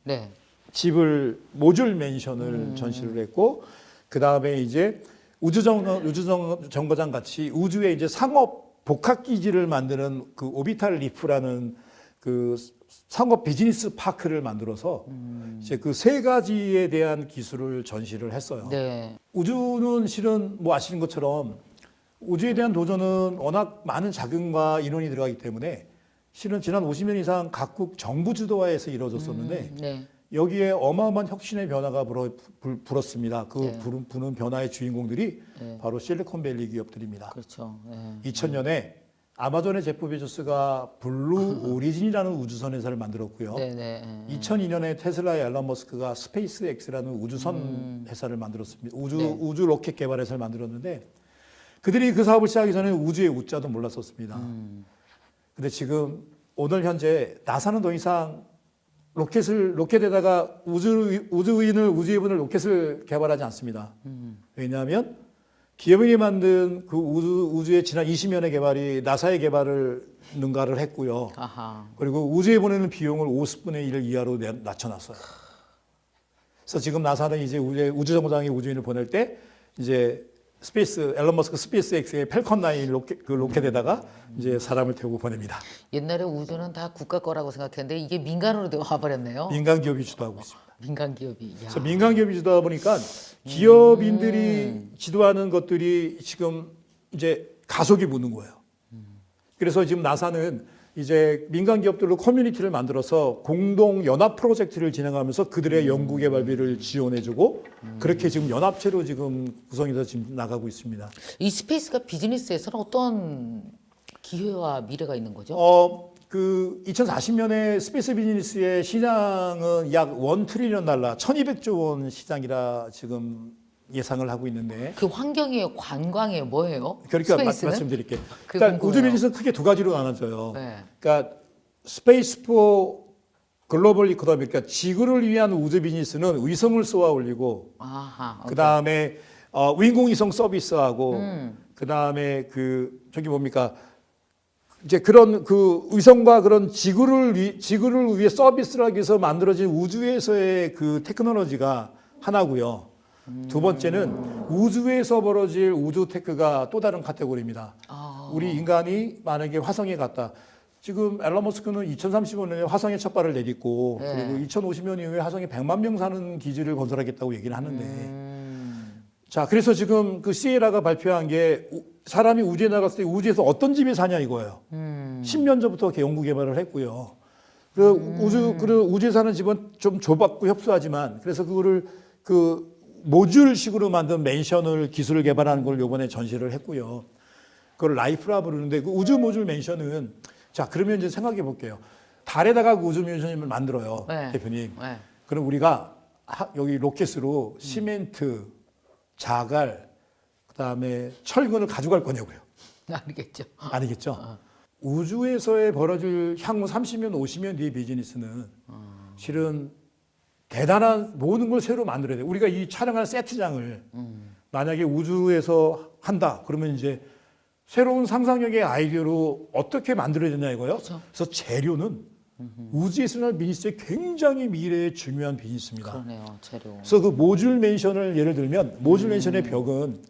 [SPEAKER 2] 네.
[SPEAKER 1] 집을 모듈 맨션을 전시를 했고 그 다음에 이제 우주정거장 같이 우주에 이제 상업 복합 기지를 만드는 그 오비탈 리프라는 그 상업 비즈니스 파크를 만들어서 이제 그 3가지에 대한 기술을 전시를 했어요.
[SPEAKER 2] 네.
[SPEAKER 1] 우주는 실은 뭐 아시는 것처럼 우주에 대한 도전은 워낙 많은 자금과 인원이 들어가기 때문에 실은 지난 50년 이상 각국 정부 주도하에서 이루어졌었는데
[SPEAKER 2] 네.
[SPEAKER 1] 여기에 어마어마한 혁신의 변화가 불었습니다. 그
[SPEAKER 2] 네.
[SPEAKER 1] 부는 변화의 주인공들이
[SPEAKER 2] 네.
[SPEAKER 1] 바로 실리콘밸리 기업들입니다.
[SPEAKER 2] 그렇죠. 네.
[SPEAKER 1] 2000년에 아마존의 제프 베조스가 블루 오리진이라는 우주선 회사를 만들었고요.
[SPEAKER 2] 네, 네.
[SPEAKER 1] 2002년에 테슬라의 앨런 머스크가 스페이스 X라는 우주선 회사를 만들었습니다. 우주 로켓 개발 회사를 만들었는데 그들이 그 사업을 시작하기 전에 우주의 우자도 몰랐었습니다. 근데 지금 오늘 현재 나사는 더 이상 로켓에다가 우주인을 우주에 보낼 로켓을 개발하지 않습니다. 왜냐하면 기업인이 만든 그 우주의 지난 20년의 개발이 나사의 개발을 능가를 했고요.
[SPEAKER 2] 아하.
[SPEAKER 1] 그리고 우주에 보내는 비용을 50분의 1 이하로 낮춰놨어요. 그래서 지금 나사는 이제 우주정거장에 우주인을 보낼 때 이제 앨런 머스크 스페이스 X의 펠컨 9 그 로켓에다가 이제 사람을 태우고 보냅니다.
[SPEAKER 2] 옛날에 우주는 다 국가 거라고 생각했는데 이게 민간으로 되어 와버렸네요.
[SPEAKER 1] 민간 기업이 주도하고 있습니다.
[SPEAKER 2] 민간 기업이. 야.
[SPEAKER 1] 그래서 민간 기업이 주도하다 보니까 기업인들이 지도하는 것들이 지금 이제 가속이 붙는 거예요. 그래서 지금 나사는 이제 민간 기업들로 커뮤니티를 만들어서 공동 연합 프로젝트를 진행하면서 그들의 연구 개발비를 지원해주고 그렇게 지금 연합체로 지금 구성해서 지금 나가고 있습니다.
[SPEAKER 2] 이 스페이스가 비즈니스에서는 어떤 기회와 미래가 있는 거죠?
[SPEAKER 1] 그 2040년에 스페이스 비즈니스의 시장은 약 $1 트리리언, 1,200조 원 시장이라 지금 예상을 하고 있는데
[SPEAKER 2] 그 환경이에요, 관광이에요, 뭐예요?
[SPEAKER 1] 그러니까
[SPEAKER 2] 스페이스는?
[SPEAKER 1] 말씀드릴게요.
[SPEAKER 2] 그게
[SPEAKER 1] 일단
[SPEAKER 2] 궁금해요.
[SPEAKER 1] 우주 비즈니스는 크게 2가지로 나눠져요.
[SPEAKER 2] 네.
[SPEAKER 1] 그러니까 스페이스 포 글로벌 이코노미, 그러니까 지구를 위한 우주 비즈니스는 위성을 쏘아 올리고,
[SPEAKER 2] 아하.
[SPEAKER 1] 그 다음에 인공위성 서비스하고, 그 다음에 저기 뭡니까? 이제 그런 위성과 그런 지구를 위해 서비스를 하기 위해서 만들어진 우주에서의 그 테크놀로지가 하나고요. 두 번째는 우주에서 벌어질 우주 테크가 또 다른 카테고리입니다. 우리 인간이 만약에 화성에 갔다. 지금 앨런 머스크는 2035년에 화성에 첫 발을 내딛고
[SPEAKER 2] 네.
[SPEAKER 1] 그리고 2050년 이후에 화성에 100만 명 사는 기지를 건설하겠다고 얘기를 하는데 자, 그래서 지금 그 시에라가 발표한 게 사람이 우주에 나갔을 때 우주에서 어떤 집에 사냐 이거예요. 10년 전부터 연구 개발을 했고요. 그 우주에 사는 집은 좀 좁았고 협소하지만 그래서 그거를 모듈식으로 만든 맨션을 기술을 개발하는 걸 이번에 전시를 했고요. 그걸 라이프라 부르는데 그 우주 모듈 맨션은 자, 그러면 이제 생각해 볼게요. 달에다가 그 우주 맨션을 만들어요.
[SPEAKER 2] 네.
[SPEAKER 1] 대표님.
[SPEAKER 2] 네.
[SPEAKER 1] 그럼 우리가 여기 로켓으로 시멘트, 자갈, 그다음에 철근을 가져갈 거냐고요.
[SPEAKER 2] 알겠죠.
[SPEAKER 1] 아니겠죠. 우주에서의 벌어질 향후 30년, 50년 뒤의 비즈니스는 실은 대단한 모든 걸 새로 만들어야 돼요. 우리가 이 촬영하는 세트장을 만약에 우주에서 한다. 그러면 이제 새로운 상상력의 아이디어로 어떻게 만들어야 되냐 이거요.
[SPEAKER 2] 그렇죠.
[SPEAKER 1] 그래서 재료는 우주에서 날 비즈니스의 굉장히 미래에 중요한 비즈니스입니다.
[SPEAKER 2] 그러네요. 재료.
[SPEAKER 1] 그래서 그 모듈 맨션을 예를 들면 모듈 맨션의 벽은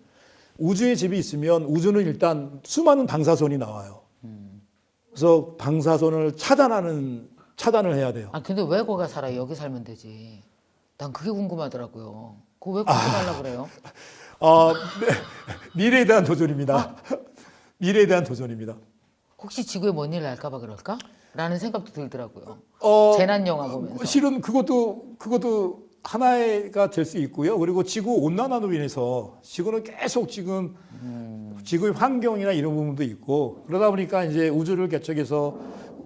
[SPEAKER 1] 우주에 집이 있으면 우주는 일단 수많은 방사선이 나와요. 그래서 방사선을 차단을 해야 돼요.
[SPEAKER 2] 아 근데 왜 거기 살아? 여기 살면 되지. 난 그게 궁금하더라고요. 그거 왜 거기 살려고 그래요?
[SPEAKER 1] 미래에 대한 도전입니다. 미래에 대한 도전입니다.
[SPEAKER 2] 혹시 지구에 뭔 일 날까봐 그럴까? 라는 생각도 들더라고요. 재난 영화 보면서.
[SPEAKER 1] 실은 그것도 하나가 될 수 있고요. 그리고 지구 온난화로 인해서 지구는 계속 지금 지구의 환경이나 이런 부분도 있고 그러다 보니까 이제 우주를 개척해서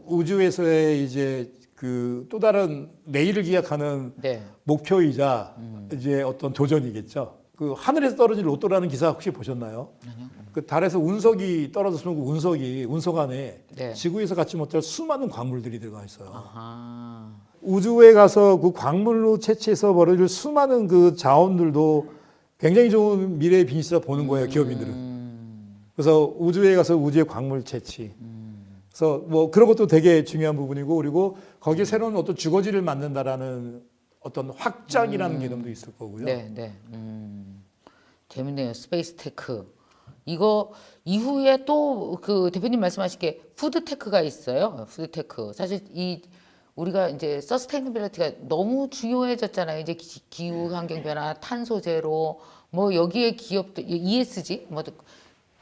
[SPEAKER 1] 우주에서의 이제 또 다른 내일을 기약하는
[SPEAKER 2] 네.
[SPEAKER 1] 목표이자 이제 어떤 도전이겠죠. 그 하늘에서 떨어진 로또라는 기사 혹시 보셨나요?
[SPEAKER 2] 아니요.
[SPEAKER 1] 그 달에서 운석이 떨어졌으면 그 운석 안에
[SPEAKER 2] 네.
[SPEAKER 1] 지구에서 갖지 못할 수많은 광물들이 들어가 있어요.
[SPEAKER 2] 아하.
[SPEAKER 1] 우주에 가서 그 광물로 채취해서 벌어질 수많은 그 자원들도 굉장히 좋은 미래의 비즈니스라 보는 거예요, 기업인들은. 그래서 우주에 가서 우주의 광물 채취. 그래서 뭐 그런 것도 되게 중요한 부분이고 그리고 거기에 새로운 어떤 주거지를 만든다라는 어떤 확장이라는 개념도 있을 거고요.
[SPEAKER 2] 네, 네. 재밌네요. 스페이스 테크. 이거 이후에 또 그 대표님 말씀하신 게 푸드 테크가 있어요. 푸드 테크. 사실 우리가 이제 서스테이너빌리티가 너무 중요해졌잖아요. 이제 기후 환경 변화, 탄소 제로 뭐 여기에 기업도 ESG 뭐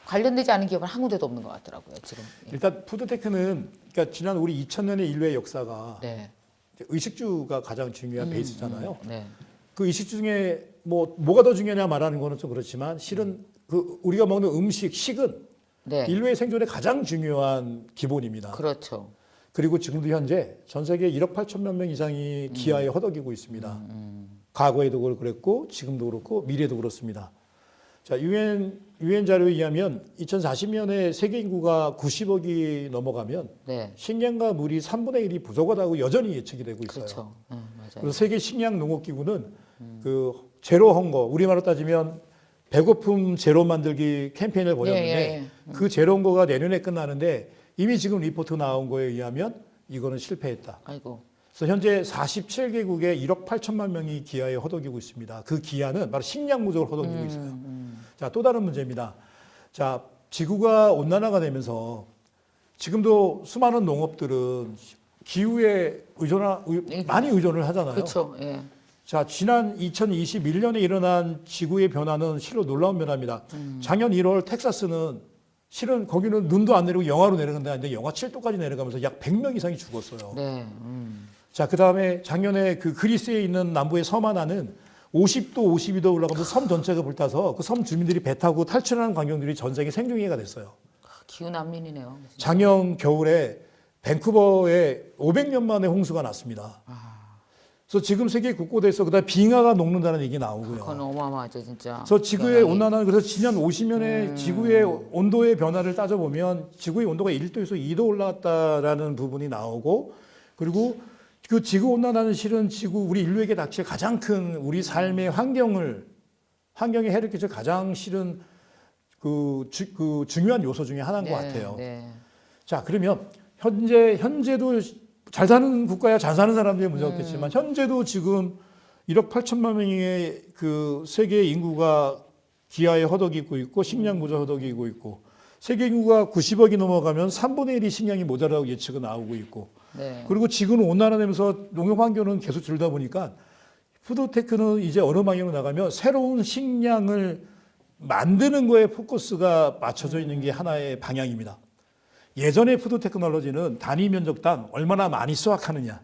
[SPEAKER 2] 관련되지 않은 기업은 한 군데도 없는 것 같더라고요. 지금.
[SPEAKER 1] 일단 푸드테크는 그러니까 지난 우리 2000년의 인류의 역사가
[SPEAKER 2] 네.
[SPEAKER 1] 의식주가 가장 중요한 베이스잖아요.
[SPEAKER 2] 네.
[SPEAKER 1] 그 의식주 중에 뭐가 더 중요하냐 말하는 거는 좀 그렇지만 실은 그 우리가 먹는 식은
[SPEAKER 2] 네.
[SPEAKER 1] 인류의 생존에 가장 중요한 기본입니다.
[SPEAKER 2] 그렇죠.
[SPEAKER 1] 그리고 지금도 현재 전 세계 1억 8천만 명 이상이 기아에 허덕이고 있습니다. 과거에도 그랬고 지금도 그렇고 미래도 그렇습니다. 자, 유엔 자료에 의하면 2040년에 세계 인구가 90억이 넘어가면
[SPEAKER 2] 네.
[SPEAKER 1] 식량과 물이 3분의 1이 부족하다고 여전히 예측이 되고 있어요.
[SPEAKER 2] 그렇죠. 맞아요.
[SPEAKER 1] 그래서 세계 식량 농업 기구는 그 제로 헝거 우리말로 따지면 배고픔 제로 만들기 캠페인을 벌였는데 그 제로 헝거가 내년에 끝나는데 이미 지금 리포트 나온 거에 의하면 이거는 실패했다.
[SPEAKER 2] 아이고.
[SPEAKER 1] 그래서 현재 47개국에 1억 8천만 명이 기아에 허덕이고 있습니다. 그 기아는 바로 식량 부족을 허덕이고 있어요. 자, 또 다른 문제입니다. 자, 지구가 온난화가 되면서 지금도 수많은 농업들은 기후에 많이 의존을 하잖아요.
[SPEAKER 2] 그렇죠. 예.
[SPEAKER 1] 자, 지난 2021년에 일어난 지구의 변화는 실로 놀라운 변화입니다. 작년 1월 텍사스는 실은 거기는 눈도 안 내리고 영하로 내려간다는데 영하 7도까지 내려가면서 약 100명 이상이 죽었어요.
[SPEAKER 2] 네.
[SPEAKER 1] 자, 그다음에 작년에 그 그리스에 있는 남부의 섬 하나는 50도, 52도 올라가면서 섬 전체가 불타서 그 섬 주민들이 배 타고 탈출하는 광경들이 전 세계 생중계가 됐어요.
[SPEAKER 2] 기후 난민이네요.
[SPEAKER 1] 작년 겨울에 밴쿠버에 500년 만에 홍수가 났습니다. 그래서 지금 세계 곳곳에서 그다음 빙하가 녹는다는 얘기 나오고요.
[SPEAKER 2] 그건 어마어마하죠, 진짜.
[SPEAKER 1] 그래서 지구의 온난화는 그래서 지난 50년의 지구의 온도의 변화를 따져보면 지구의 온도가 1도에서 2도 올라갔다라는 부분이 나오고 그리고 그 지구 온난화는 실은 우리 인류에게 닥칠 가장 큰 우리 삶의 환경에 해를 끼칠 가장 실은 그 중요한 요소 중에 하나인 것 같아요.
[SPEAKER 2] 네.
[SPEAKER 1] 자, 그러면 현재도 잘 사는 국가야 잘 사는 사람들이 문제가 없겠지만 현재도 지금 1억 8천만 명의 그 세계 인구가 기아에 허덕이고 있고 식량 부족 허덕이고 있고 세계 인구가 90억이 넘어가면 3분의 1이 식량이 모자라고 예측이 나오고 있고
[SPEAKER 2] 네.
[SPEAKER 1] 그리고 지구는 온난화되면서 농업 환경은 계속 줄다 보니까 푸드테크는 이제 어느 방향으로 나가면 새로운 식량을 만드는 거에 포커스가 맞춰져 있는 게 하나의 방향입니다. 예전의 푸드 테크놀로지는 단위 면적당 얼마나 많이 수확하느냐.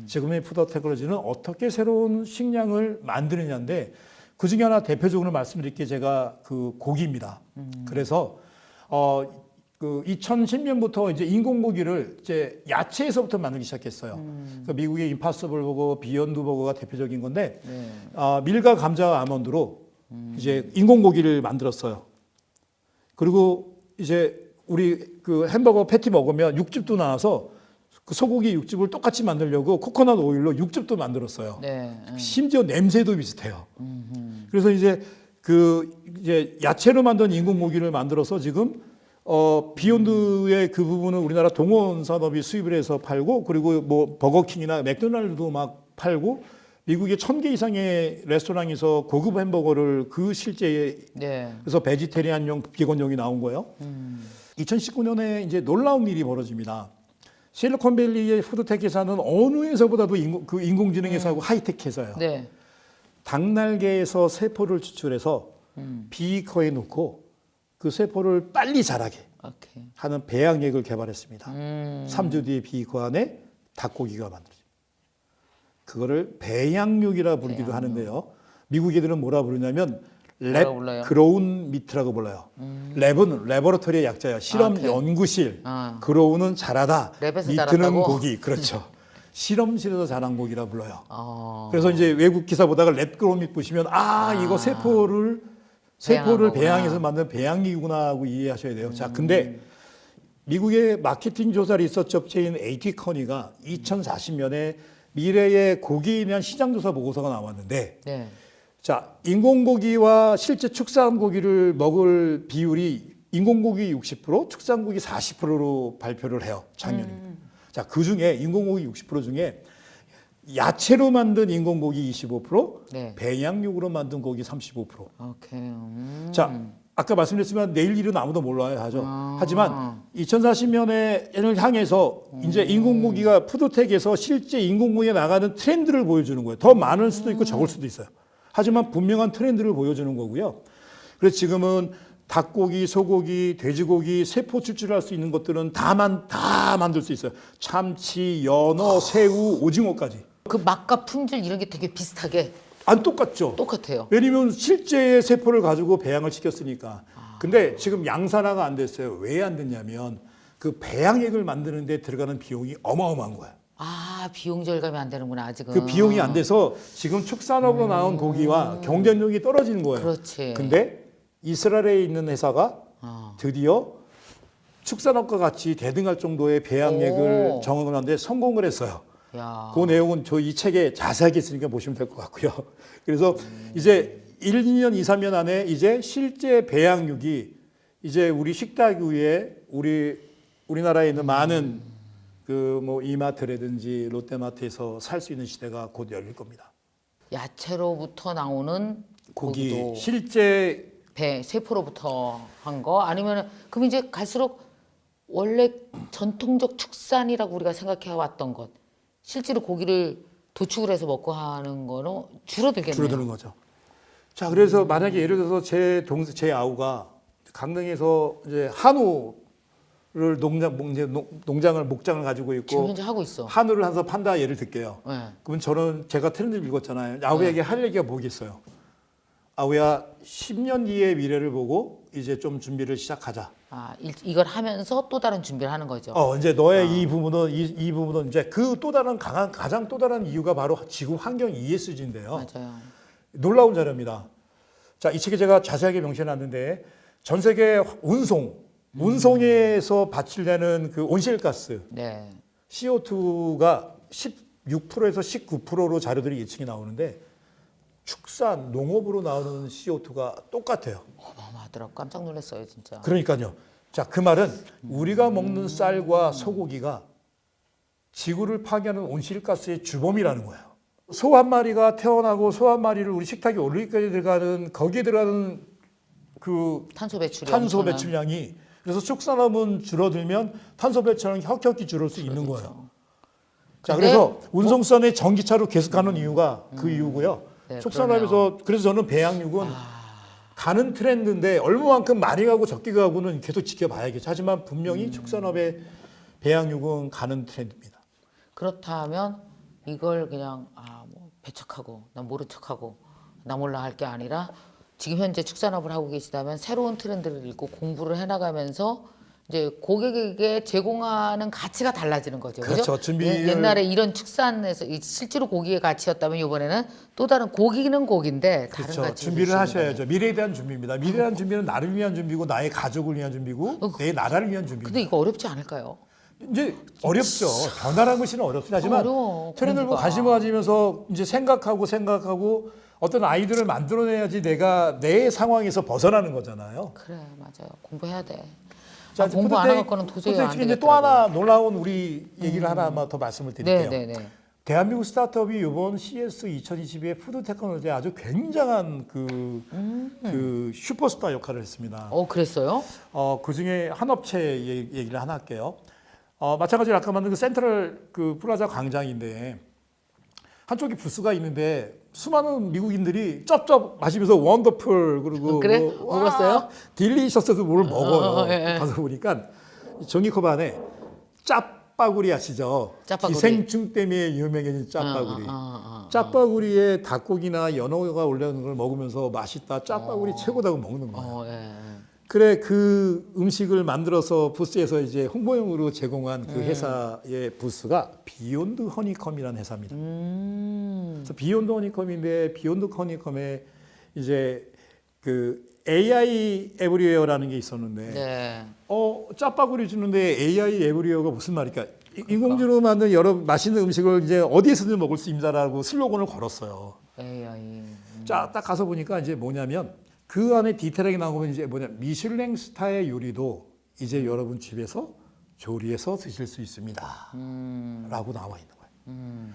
[SPEAKER 1] 지금의 푸드 테크놀로지는 어떻게 새로운 식량을 만드느냐인데 그 중에 하나 대표적으로 말씀드릴 게 제가 그 고기입니다. 그래서 그 2010년부터 이제 인공고기를 이제 야채에서부터 만들기 시작했어요. 그러니까 미국의 임파서블 버거, 비욘드 버거가 대표적인 건데
[SPEAKER 2] 네.
[SPEAKER 1] 밀과 감자와 아몬드로 이제 인공고기를 만들었어요. 그리고 이제 우리 그 햄버거 패티 먹으면 육즙도 나와서 그 소고기 육즙을 똑같이 만들려고 코코넛 오일로 육즙도 만들었어요.
[SPEAKER 2] 네.
[SPEAKER 1] 심지어 냄새도 비슷해요. 그래서 이제 이제 야채로 만든 인공고기를 만들어서 지금 비욘드의 그 부분은 우리나라 동원 산업이 수입을 해서 팔고 그리고 뭐 버거킹이나 맥도날드도 막 팔고 미국의 1000개 이상의 레스토랑에서 고급 햄버거를 그 실제
[SPEAKER 2] 네.
[SPEAKER 1] 그래서 베지테리안용 비건용이 나온 거예요. 2019년에 이제 놀라운 일이 벌어집니다. 실리콘밸리의 푸드테크 회사는 어느 회사보다도 인공지능 회사하고 하이테크 회사예요.
[SPEAKER 2] 네.
[SPEAKER 1] 닭날개에서 세포를 추출해서 비커에 넣고 그 세포를 빨리 자라게
[SPEAKER 2] 오케이.
[SPEAKER 1] 하는 배양액을 개발했습니다. 3주 뒤에 비커 안에 닭고기가 만들어집니다. 그거를 배양육이라 부르기도 하는데요. 미국 애들은 뭐라 부르냐면 랩 그로운 미트라고 불러요. 랩은 레버러터리의 약자예요. 실험 연구실. 그로우는 자라다.
[SPEAKER 2] 랩에서
[SPEAKER 1] 미트는
[SPEAKER 2] 자랐다고?
[SPEAKER 1] 고기. 그렇죠. 실험실에서 자란 고기라 불러요. 그래서 이제 외국 기사 보다가 랩 그로운 미트 보시면 이거 세포를 배양해서 만든 배양육이구나 하고 이해하셔야 돼요. 자, 근데 미국의 마케팅 조사 리서치 업체인 AT커니가 2040년에 미래의 고기에 대한 시장 조사 보고서가 나왔는데
[SPEAKER 2] 네.
[SPEAKER 1] 자, 인공고기와 실제 축산 고기를 먹을 비율이 인공고기 60%, 축산고기 40%로 발표를 해요. 작년에. 자, 그 중에 인공고기 60% 중에 야채로 만든 인공고기 25%,
[SPEAKER 2] 네.
[SPEAKER 1] 배양육으로 만든 고기 35%.
[SPEAKER 2] 오케이.
[SPEAKER 1] 자, 아까 말씀드렸지만 내일 일은 아무도 몰라요 하죠. 하지만 2040년을 향해서 이제 인공고기가 푸드텍에서 실제 인공고기에 나가는 트렌드를 보여주는 거예요. 더 많을 수도 있고 적을 수도 있어요. 하지만 분명한 트렌드를 보여주는 거고요. 그래서 지금은 닭고기, 소고기, 돼지고기, 세포 추출할 수 있는 것들은 다 만들 수 있어요. 참치, 연어, 새우, 오징어까지.
[SPEAKER 2] 그 맛과 품질 이런 게 되게 비슷하게
[SPEAKER 1] 안 똑같죠?
[SPEAKER 2] 똑같아요.
[SPEAKER 1] 왜냐면 실제의 세포를 가지고 배양을 시켰으니까. 근데 지금 양산화가 안 됐어요. 왜 안 됐냐면 그 배양액을 만드는 데 들어가는 비용이 어마어마한 거예요.
[SPEAKER 2] 비용 절감이 안 되는구나, 아직은.
[SPEAKER 1] 그 비용이 안 돼서 지금 축산업으로 나온 고기와 경쟁력이 떨어지는 거예요.
[SPEAKER 2] 그렇지.
[SPEAKER 1] 근데 이스라엘에 있는 회사가 드디어 축산업과 같이 대등할 정도의 배양액을 정하는데 성공을 했어요.
[SPEAKER 2] 야.
[SPEAKER 1] 그 내용은 저 이 책에 자세하게 있으니까 보시면 될 것 같고요. 그래서 이제 1, 2년, 2, 3년 안에 이제 실제 배양육이 이제 우리 식탁 위에 우리나라에 있는 많은 그 뭐 이마트라든지 롯데마트에서 살 수 있는 시대가 곧 열릴 겁니다.
[SPEAKER 2] 야채로부터 나오는
[SPEAKER 1] 고기
[SPEAKER 2] 고기도
[SPEAKER 1] 실제
[SPEAKER 2] 세포로부터 한 거 아니면 그럼 이제 갈수록 원래 전통적 축산이라고 우리가 생각해 왔던 것 실제로 고기를 도축을 해서 먹고 하는 거는 줄어들겠네요.
[SPEAKER 1] 줄어드는 거죠. 자, 그래서 만약에 예를 들어서 제 아우가 강릉에서 이제 한우를 목장을 가지고
[SPEAKER 2] 지금
[SPEAKER 1] 있고
[SPEAKER 2] 현재 하고 있어.
[SPEAKER 1] 한우를 한서 판다 예를 들게요.
[SPEAKER 2] 네.
[SPEAKER 1] 그러면 제가 트렌드를 읽었잖아요. 아우에게 할 얘기가 뭐겠어요? 아우야, 10년 뒤의 미래를 보고 이제 좀 준비를 시작하자.
[SPEAKER 2] 이걸 하면서 또 다른 준비를 하는 거죠.
[SPEAKER 1] 이제 너의 이 부분은 이 부분은 이제 그 또 다른 가장 또 다른 이유가 바로 지구 환경 ESG인데요.
[SPEAKER 2] 맞아요.
[SPEAKER 1] 놀라운 자료입니다. 자, 이 책에 제가 자세하게 명시해놨는데 전 세계 운송에서 발출되는 그 온실가스
[SPEAKER 2] 네.
[SPEAKER 1] CO2가 6%에서 19%로 자료들이 예측이 나오는데 축산, 농업으로 나오는 CO2가 똑같아요.
[SPEAKER 2] 어마어마하더라고. 깜짝 놀랐어요, 진짜.
[SPEAKER 1] 그러니까요. 자, 그 말은 우리가 먹는 쌀과 소고기가 지구를 파괴하는 온실가스의 주범이라는 거예요. 소 한 마리가 태어나고 소 한 마리를 우리 식탁에 올리기까지 들어가는 거기에 들어가는 그
[SPEAKER 2] 탄소 배출이
[SPEAKER 1] 탄소
[SPEAKER 2] 엄청난-
[SPEAKER 1] 배출량이 그래서 축산업은 줄어들면 탄소 배출량이 혁혁히 줄을 수 있는 거예요. 자,
[SPEAKER 2] 근데
[SPEAKER 1] 그래서 운송선의 전기차로 계속 가는 이유가 그 이유고요.
[SPEAKER 2] 네,
[SPEAKER 1] 축산업에서 그래서 저는 배양육은 가는 트렌드인데 얼마만큼 많이 가고 적게 가고는 계속 지켜봐야겠죠. 하지만 분명히 축산업의 배양육은 가는 트렌드입니다.
[SPEAKER 2] 그렇다면 이걸 그냥 뭐 배척하고 나 모른 척하고 나 몰라 할 게 아니라 지금 현재 축산업을 하고 계시다면 새로운 트렌드를 읽고 공부를 해나가면서 이제 고객에게 제공하는 가치가 달라지는 거죠.
[SPEAKER 1] 그렇죠.
[SPEAKER 2] 그죠?
[SPEAKER 1] 준비를-
[SPEAKER 2] 옛날에 이런 축산에서 실제로 고기의 가치였다면 이번에는 또 다른 고기는 고기인데 다른
[SPEAKER 1] 그렇죠.
[SPEAKER 2] 가치
[SPEAKER 1] 준비를 하셔야죠. 미래에 대한 준비입니다. 미래에 대한 준비는 나를 위한 준비고 나의 가족을 위한 준비고 내 나라를 위한 준비입니다.
[SPEAKER 2] 근데 이거 어렵지 않을까요?
[SPEAKER 1] 이제 어렵죠. 변화라는 것이 어렵습니다. 하지만
[SPEAKER 2] 어려워.
[SPEAKER 1] 트렌드를 보고
[SPEAKER 2] 그러니까.
[SPEAKER 1] 관심을 가지면서 이제 생각하고 어떤 아이디어를 만들어내야지 내가 내 상황에서 벗어나는 거잖아요.
[SPEAKER 2] 그래 맞아요. 공부해야 돼.
[SPEAKER 1] 자,
[SPEAKER 2] 공부 안 해갖고는 도저히 안
[SPEAKER 1] 푸드테크 이제 또
[SPEAKER 2] 되겠더라고요.
[SPEAKER 1] 하나 놀라운 우리 얘기를 하나만 더 말씀을 드릴게요.
[SPEAKER 2] 네네네.
[SPEAKER 1] 대한민국 스타트업이 이번 CS 2022의 푸드 테크놀로지에 아주 굉장한 그 슈퍼스타 역할을 했습니다.
[SPEAKER 2] 그랬어요?
[SPEAKER 1] 그 중에 한 업체 얘기를 하나 할게요. 마찬가지로 아까 만든 그 센트럴 그 플라자 광장인데 한쪽에 부스가 있는데 수많은 미국인들이 쩝쩝 마시면서 원더풀 그리고
[SPEAKER 2] 그래?
[SPEAKER 1] 와,
[SPEAKER 2] 먹었어요?
[SPEAKER 1] 딜리셔스도 뭘 먹어요.
[SPEAKER 2] 예, 예.
[SPEAKER 1] 가서 보니까 종이컵 안에 짜파구리 아시죠?
[SPEAKER 2] 짜파구리.
[SPEAKER 1] 기생충 때문에 유명해진 짜파구리. 짜파구리에 닭고기나 연어가 올라오는 걸 먹으면서 맛있다. 짜파구리 최고다고 먹는 거예요.
[SPEAKER 2] 예.
[SPEAKER 1] 그래 그 음식을 만들어서 부스에서 이제 홍보용으로 제공한 그 회사의 부스가 비욘드 허니컴이라는 회사입니다. 그래서 비욘드 허니컴인데 비욘드 허니컴에 이제 그 AI 에브리웨어라는 게 있었는데
[SPEAKER 2] 네.
[SPEAKER 1] 짜파구리 주는데 AI 에브리웨어가 무슨 말일까? 인공지능으로 만든 여러 맛있는 음식을 이제 어디에서든 먹을 수 있다라고 슬로건을 걸었어요.
[SPEAKER 2] AI.
[SPEAKER 1] 자, 딱 가서 보니까 이제 뭐냐면 그 안에 디테일하게 나오면 이제 뭐냐 미슐랭 스타의 요리도 이제 여러분 집에서 조리해서 드실 수 있습니다. 라고 나와 있는 거예요.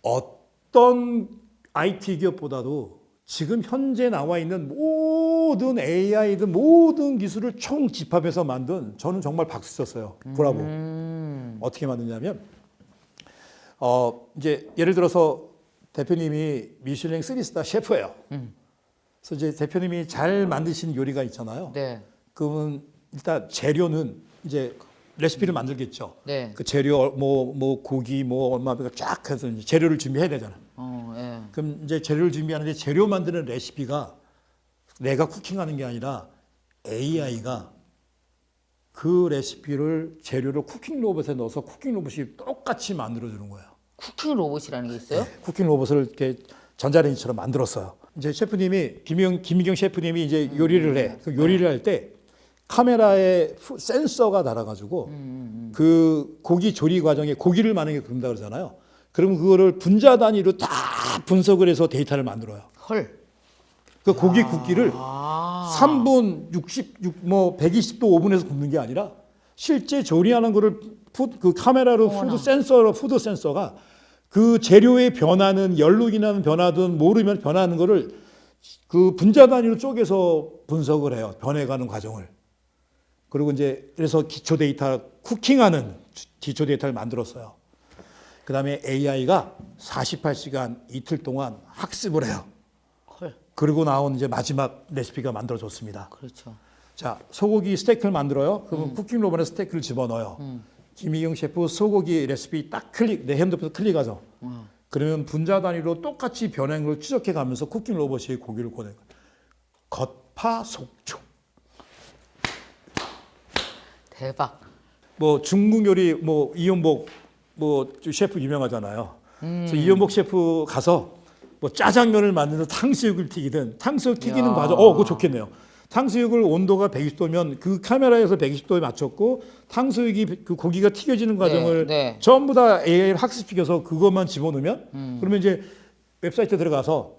[SPEAKER 1] 어떤 IT 기업보다도 지금 현재 나와 있는 모든 AI든 모든 기술을 총 집합해서 만든 저는 정말 박수 쳤어요. 브라보. 어떻게 만드냐면 이제 예를 들어서 대표님이 미슐랭 3스타 셰프예요. 그래서 이제 대표님이 잘 만드신 요리가 있잖아요.
[SPEAKER 2] 네.
[SPEAKER 1] 그러면 일단 재료는 이제 레시피를 만들겠죠.
[SPEAKER 2] 네.
[SPEAKER 1] 그 재료 뭐 고기 뭐 얼마 쫙 해서 이제 재료를 준비해야 되잖아.
[SPEAKER 2] 예.
[SPEAKER 1] 그럼 이제 재료를 준비하는데 재료 만드는 레시피가 내가 쿠킹하는 게 아니라 AI가 그 레시피를 재료를 쿠킹 로봇에 넣어서 쿠킹 로봇이 똑같이 만들어주는 거예요.
[SPEAKER 2] 쿠킹 로봇이라는 게 있어요?
[SPEAKER 1] 쿠킹 로봇을 이렇게 전자레인지처럼 만들었어요. 이제 셰프님이 김미경 셰프님이 이제 요리를 해. 그 요리를 할 때 카메라에 센서가 달아가지고 그 고기 조리 과정에 고기를 만약에 굽는다 그러잖아요. 그러면 그거를 분자 단위로 다 분석을 해서 데이터를 만들어요.
[SPEAKER 2] 헐.
[SPEAKER 1] 그 고기 굽기를
[SPEAKER 2] 아.
[SPEAKER 1] 3분 120도 오븐에서 굽는 게 아니라 실제 조리하는 거를 그 카메라로 푸드 센서가 그 재료의 변화는 연룩이나 변화든 모르면 변화하는 거를 그 분자 단위로 쪼개서 분석을 해요. 변해가는 과정을. 그리고 이제 그래서 기초 데이터 쿠킹하는 기초 데이터를 만들었어요. 그다음에 AI가 48시간 이틀 동안 학습을 해요.
[SPEAKER 2] 헐.
[SPEAKER 1] 그리고 나온 이제 마지막 레시피가 만들어졌습니다.
[SPEAKER 2] 그렇죠.
[SPEAKER 1] 자, 소고기 스테이크를 만들어요. 그러면 쿠킹 로봇에 스테이크를 집어넣어요. 김희경 셰프 소고기 레시피 딱 내 핸드폰에서 클릭하죠. 그러면 분자 단위로 똑같이 변한 걸 추적해 가면서 쿠킹 로봇이 고기를 꺼내요. 겉파속촉.
[SPEAKER 2] 대박.
[SPEAKER 1] 뭐 중국 요리 뭐 이연복 뭐 셰프 유명하잖아요. 그래서 이연복 셰프 가서 뭐 짜장면을 만드는 탕수육을 튀기든 탕수육 튀기는
[SPEAKER 2] 야.
[SPEAKER 1] 과정, 그거 좋겠네요. 탕수육을 온도가 120도면 그 카메라에서 120도에 맞췄고 탕수육이 그 고기가 튀겨지는 과정을
[SPEAKER 2] 네.
[SPEAKER 1] 전부 다 AI를 학습시켜서 그것만 집어넣으면 그러면 이제 웹사이트에 들어가서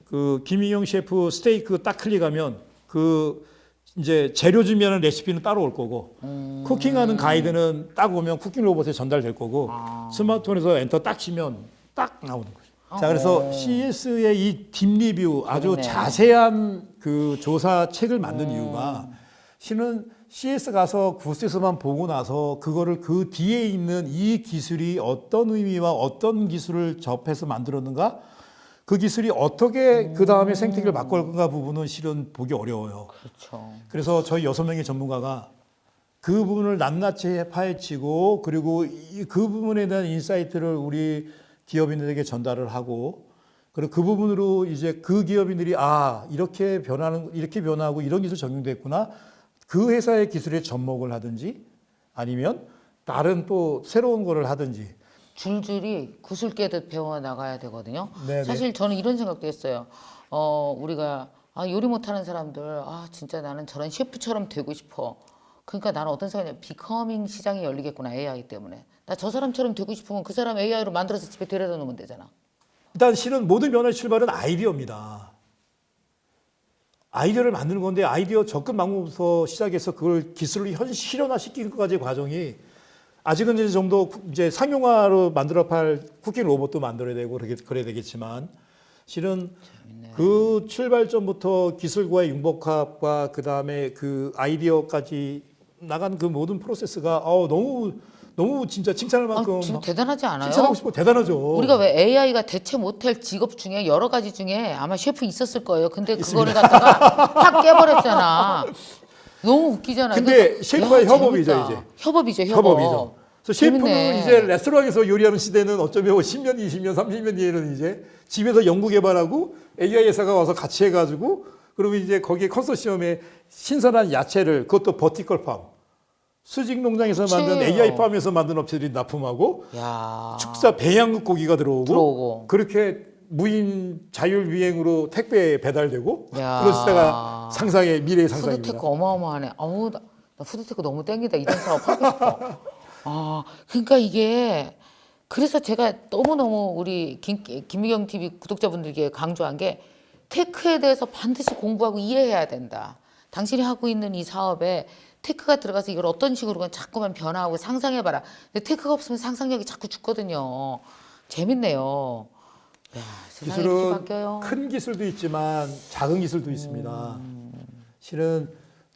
[SPEAKER 1] 그 김인영 셰프 스테이크 딱 클릭하면 그 이제 재료 준비하는 레시피는 따로 올 거고 쿠킹하는 가이드는 딱 오면 쿠킹 로봇에 전달될 거고 스마트폰에서 엔터 딱 치면 딱 나오는 거죠. 자, 그래서 CES의 이 딥리뷰 아주
[SPEAKER 2] 그러네.
[SPEAKER 1] 자세한 그 조사 책을 만든 이유가 실은 CS 가서 부스에서만 보고 나서 그거를 그 뒤에 있는 이 기술이 어떤 의미와 어떤 기술을 접해서 만들었는가 그 기술이 어떻게 그 다음에 생태계를 바꿀 건가 부분은 실은 보기 어려워요.
[SPEAKER 2] 그렇죠.
[SPEAKER 1] 그래서 저희 6명의 전문가가 그 부분을 낱낱이 파헤치고 그리고 그 부분에 대한 인사이트를 우리 기업인들에게 전달을 하고 그리고 그 부분으로 이제 그 기업인들이 이렇게 변하고 이런 기술 적용됐구나 그 회사의 기술에 접목을 하든지 아니면 다른 또 새로운 거를 하든지
[SPEAKER 2] 줄줄이 구슬 깨듯 배워 나가야 되거든요.
[SPEAKER 1] 네네.
[SPEAKER 2] 사실 저는 이런 생각도 했어요. 우리가 요리 못하는 사람들 진짜 나는 저런 셰프처럼 되고 싶어. 그러니까 나는 어떤 생각이냐 비커밍 시장이 열리겠구나 AI 때문에. 나 저 사람처럼 되고 싶으면 그 사람 AI로 만들어서 집에 데려다 놓으면 되잖아.
[SPEAKER 1] 일단 실은 모든 변화의 출발은 아이디어입니다. 아이디어를 만드는 건데 아이디어 접근 방법부터 시작해서 그걸 기술을 실현화시키는 것까지의 과정이 아직은 이제 좀 더 이제 상용화로 만들어 팔 쿠킹 로봇도 만들어야 되고 그래야 되겠지만 실은
[SPEAKER 2] 재밌네.
[SPEAKER 1] 그 출발점부터 기술과의 융복합과 그 다음에 그 아이디어까지 나간 그 모든 프로세스가 너무 진짜 칭찬할 만큼
[SPEAKER 2] 진짜 대단하지 않아요?
[SPEAKER 1] 칭찬하고 싶고 대단하죠.
[SPEAKER 2] 우리가 왜 AI가 대체 못할 직업 중에 여러 가지 중에 아마 셰프 있었을 거예요. 근데 그거를 갖다가 탁 깨버렸잖아. 너무 웃기잖아요.
[SPEAKER 1] 근데
[SPEAKER 2] 그러니까,
[SPEAKER 1] 셰프와의
[SPEAKER 2] 야,
[SPEAKER 1] 협업이죠,
[SPEAKER 2] 재밌다.
[SPEAKER 1] 이제.
[SPEAKER 2] 협업이죠.
[SPEAKER 1] 협업이죠. 그래서 셰프는
[SPEAKER 2] 재밌네.
[SPEAKER 1] 이제 레스토랑에서 요리하는 시대는 어쩌면 10년, 20년, 30년 뒤에는 이제 집에서 연구 개발하고 AI 회사가 와서 같이 해가지고 그러면 이제 거기에 컨소시엄에 신선한 야채를 그것도 버티컬 팜 수직 농장에서 만든
[SPEAKER 2] 그치.
[SPEAKER 1] AI 팜에서 만든 업체들이 납품하고
[SPEAKER 2] 야.
[SPEAKER 1] 축사 배양육 고기가
[SPEAKER 2] 들어오고.
[SPEAKER 1] 그렇게 무인 자율 비행으로 택배 배달되고
[SPEAKER 2] 야.
[SPEAKER 1] 그런 시대가 미래의 상상입니다.
[SPEAKER 2] 푸드테크 어마어마하네. 나 푸드테크 너무 땡기다. 이런 사업 하고 싶어. 그러니까 이게 그래서 제가 너무너무 우리 김미경 TV 구독자분들께 강조한 게 테크에 대해서 반드시 공부하고 이해해야 된다. 당신이 하고 있는 이 사업에 테크가 들어가서 이걸 어떤 식으로 자꾸만 변화하고 상상해봐라. 근데 테크가 없으면 상상력이 자꾸 죽거든요. 재밌네요. 야, 세상이 이렇게
[SPEAKER 1] 기술은
[SPEAKER 2] 바뀌어요.
[SPEAKER 1] 큰 기술도 있지만 작은 기술도 있습니다. 실은